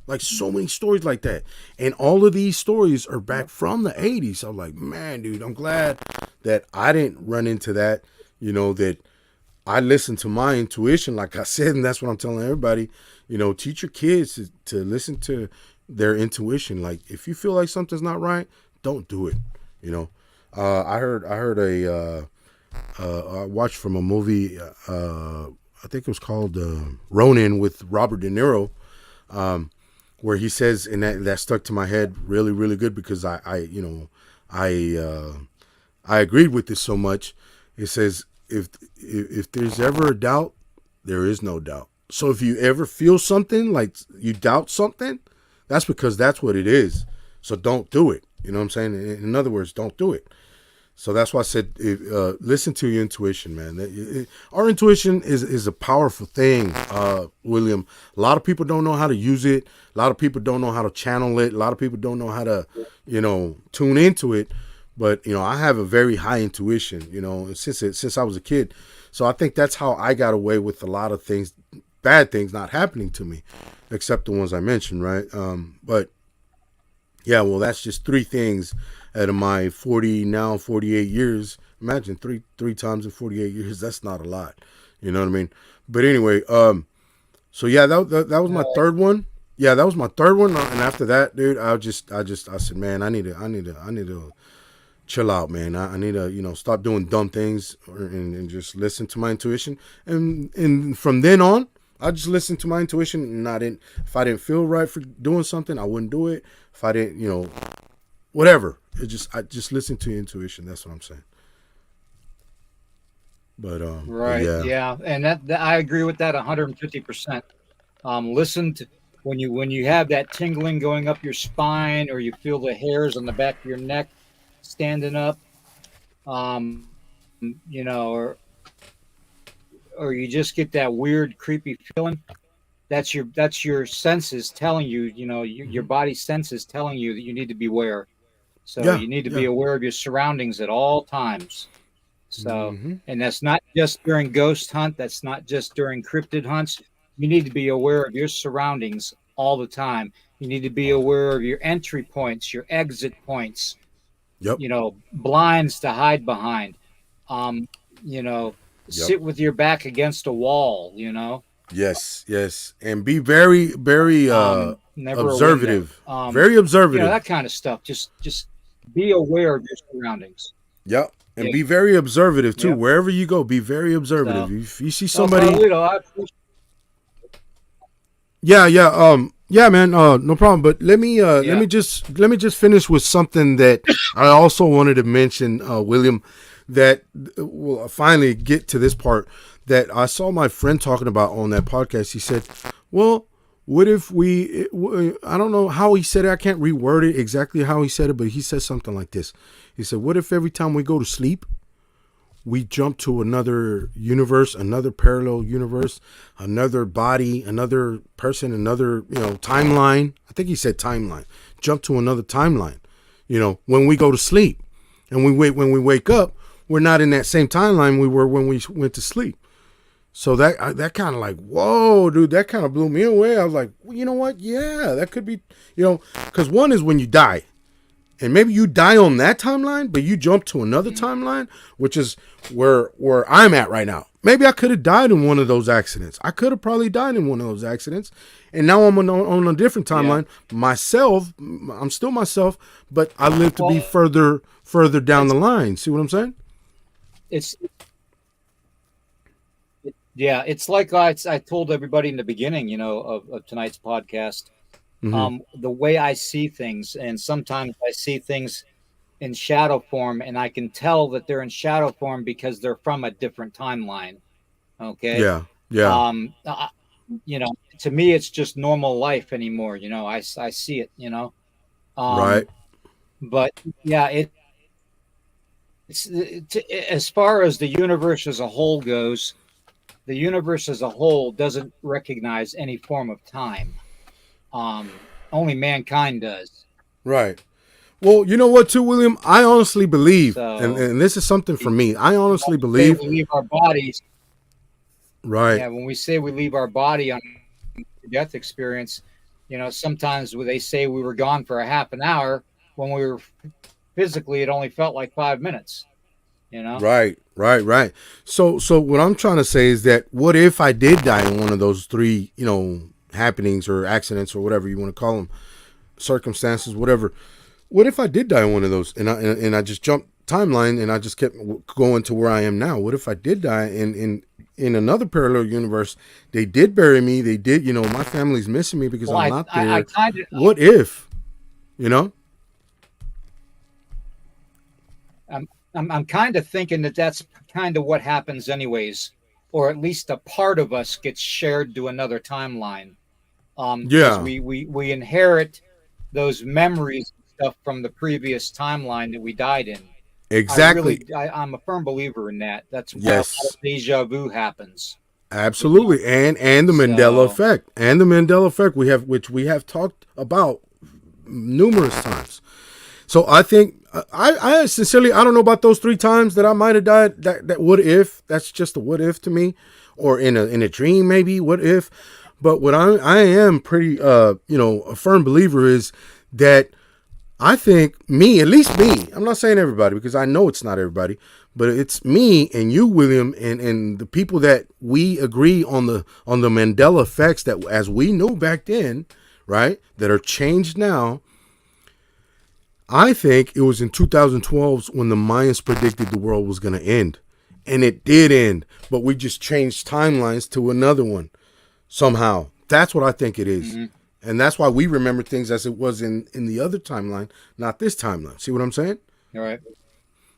Like, so many stories like that. And all of these stories are back from the 80s. I'm like, man, dude, I'm glad that I didn't run into that, that I listened to my intuition, like I said, and that's what I'm telling everybody. Teach your kids to listen to their intuition. Like, if you feel like something's not right, don't do it. I watched from a movie, I think it was called Ronin with Robert De Niro, where he says, and that stuck to my head really, really good, because I agreed with this so much. It says, if there's ever a doubt, there is no doubt. So if you ever feel something like you doubt something, that's because that's what it is. So don't do it. You know what I'm saying? In other words, don't do it. So that's why I said, listen to your intuition, man. Our intuition is a powerful thing, William. A lot of people don't know how to use it. A lot of people don't know how to channel it. A lot of people don't know how to, tune into it. but I have a very high intuition, since I was a kid. So I think that's how I got away with a lot of things, bad things not happening to me, except the ones I mentioned, right? But yeah, well, that's just three things out of my 48 years. Imagine three times in 48 years. That's not a lot. You know what I mean? But anyway, so yeah, that was my third one. Yeah, that was my third one. And after that, dude, I said, man, I need to chill out, man. I need to, stop doing dumb things and just listen to my intuition. And from then on, I just listened to my intuition, and if I didn't feel right for doing something, I wouldn't do it. If I didn't, whatever. I just listened to intuition. That's what I'm saying. But Right. yeah. Yeah. And that I agree with that 150%. Listen to when you have that tingling going up your spine, or you feel the hairs on the back of your neck standing up, or you just get that weird, creepy feeling. That's your senses telling you, your body senses telling you that you need to be aware. So Yeah, you need to yeah. be aware of your surroundings at all times. So, Mm-hmm. and that's not just during ghost hunt. That's not just during cryptid hunts. You need to be aware of your surroundings all the time. You need to be aware of your entry points, your exit points, Yep. blinds to hide behind. Um, you know, Yep. sit with your back against a wall, Yes. Yes. And be very, very never a window. observative. Very observative. That kind of stuff. Just be aware of your surroundings. Yep. And Yeah. be very observative too. Yep. Wherever you go, be very observative. So- If you see So, somebody, Carlito, I appreciate yeah, man, no problem. But let me just finish with something that I also wanted to mention, William, that will finally get to this part that I saw my friend talking about on that podcast. He said, well, what if I don't know how he said it. I can't reword it exactly how he said it, but he said something like this. He said, what if every time we go to sleep, we jump to another universe, another parallel universe, another body, another person, another, timeline. I think he said timeline. Jump to another timeline, when we go to sleep. And when we wake up, we're not in that same timeline we were when we went to sleep. So that kind of like, whoa, dude, that kind of blew me away. I was like, well, you know what? Yeah, that could be, because one is when you die. And maybe you die on that timeline, but you jump to another timeline, which is where I'm at right now. Maybe I could have died in one of those accidents. I could have probably died in one of those accidents. And now I'm on a different timeline. Yeah. Myself, I'm still myself, but I live to be further down the line. See what I'm saying? It's like I told everybody in the beginning, of tonight's podcast. Mm-hmm. The way I see things, and sometimes I see things in shadow form, and I can tell that they're in shadow form because they're from a different timeline. Okay. Yeah. To me, it's just normal life anymore. I see it. Right. But yeah, as far as the universe as a whole goes, the universe as a whole doesn't recognize any form of time. Only mankind does. Right. Well, you know what, too, William? I honestly believe, and this is something for me. I honestly believe we leave our bodies. Right. Yeah. When we say we leave our body on death experience, sometimes they say we were gone for a half an hour when we were physically, it only felt like 5 minutes. Right. So what I'm trying to say is that what if I did die in one of those three, happenings or accidents or whatever you want to call them, circumstances, whatever. What if I did die in one of those and I just jumped timeline and I just kept going to where I am now? What if I did die in another parallel universe? They did bury me. They did, my family's missing me because I'm not there. What if, I'm kind of thinking that's kind of what happens anyways, or at least a part of us gets shared to another timeline. We inherit those memories and stuff from the previous timeline that we died in. Exactly. I'm a firm believer in that. That's why deja vu happens. Absolutely. And the Mandela effect. And the Mandela effect which we have talked about numerous times. So I think I sincerely, I don't know about those 3 times that I might have died. That what if? That's just a what if to me, or in a dream maybe. What if? But what I am pretty a firm believer is that I think me, at least me. I'm not saying everybody because I know it's not everybody, but it's me and you, William, and the people that we agree on the Mandela effects that as we knew back then, right? That are changed now. I think it was in 2012 when the Mayans predicted the world was going to end. And it did end. But we just changed timelines to another one somehow. That's what I think it is. Mm-hmm. And that's why we remember things as it was in the other timeline, not this timeline. See what I'm saying? All right.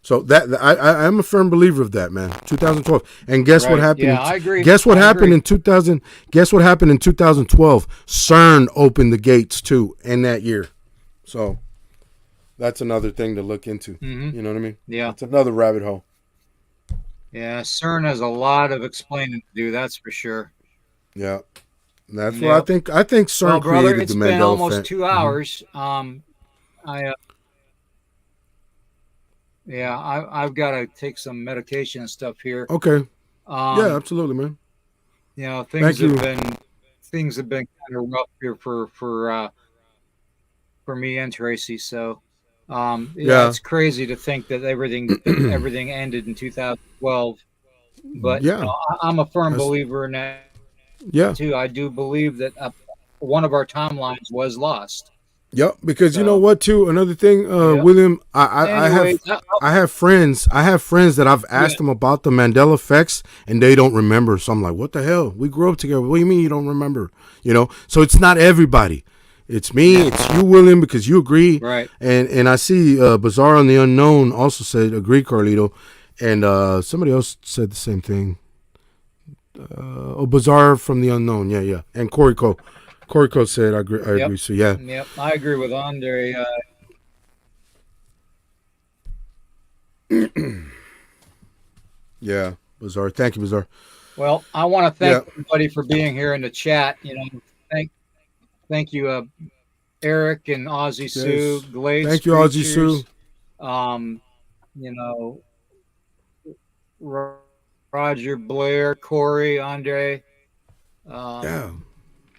So that I'm a firm believer of that, man. 2012. And guess what happened? Yeah, I agree. Guess what happened in 2000? Guess what happened in 2012? CERN opened the gates too in that year. So that's another thing to look into. Mm-hmm. You know what I mean? Yeah. It's another rabbit hole. Yeah, CERN has a lot of explaining to do, that's for sure. Yeah. That's what I think. I think CERN created the Mandela effect. It's been almost 2 hours. I've got to take some medication and stuff here. Okay. Yeah, absolutely, man. You know, things have been kind of rough here for me and Tracy. So, it's crazy to think that everything ended in 2012. But I'm a firm believer in that. Yeah. Too. I do believe that one of our timelines was lost. Yep, because you know what too? Another thing, William, I have friends that I've asked them about the Mandela effects and they don't remember. So I'm like, what the hell? We grew up together. What do you mean you don't remember? You know? So it's not everybody. It's me, it's you, William, because you agree. Right. And I see Bazaar on the Unknown also said agree, Carlito. And somebody else said the same thing. Bazaar from the Unknown, yeah. And Corey Co said I agree. So yeah. Yep, I agree with Andre. Yeah, Bazaar. Thank you, Bazaar. Well, I want to thank everybody for being here in the chat. You know, thank you, Eric and Aussie Sue, Glades. Thank you, Aussie Sue. You know, Roger, Blair, Corey, Andre,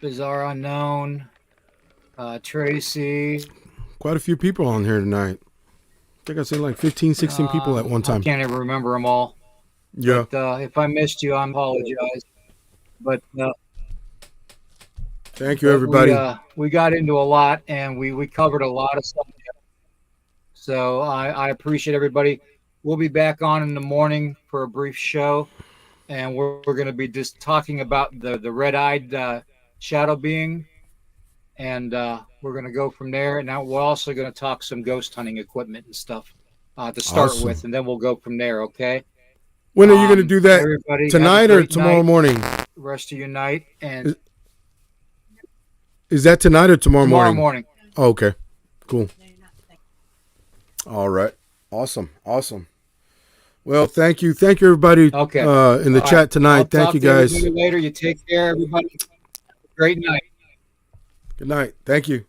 Bizarre Unknown, Tracy. Quite a few people on here tonight. I think I said like 15, 16 people at one time. I can't even remember them all. Yeah. But, if I missed you, I apologize. But thank you, everybody. We got into a lot, and we covered a lot of stuff. So I appreciate everybody. We'll be back on in the morning for a brief show, and we're going to be just talking about the red-eyed shadow being, and we're going to go from there. And now we're also going to talk some ghost hunting equipment and stuff to start with, and then we'll go from there, okay? When are you going to do that? Tonight or tomorrow morning? Rest of your night. And is that tonight or tomorrow morning? Tomorrow morning. Oh, okay, cool. All right. Awesome. Well, thank you, everybody. Okay. In the chat tonight. Thank you, guys. Later. You take care, everybody. Great night. Good night. Thank you.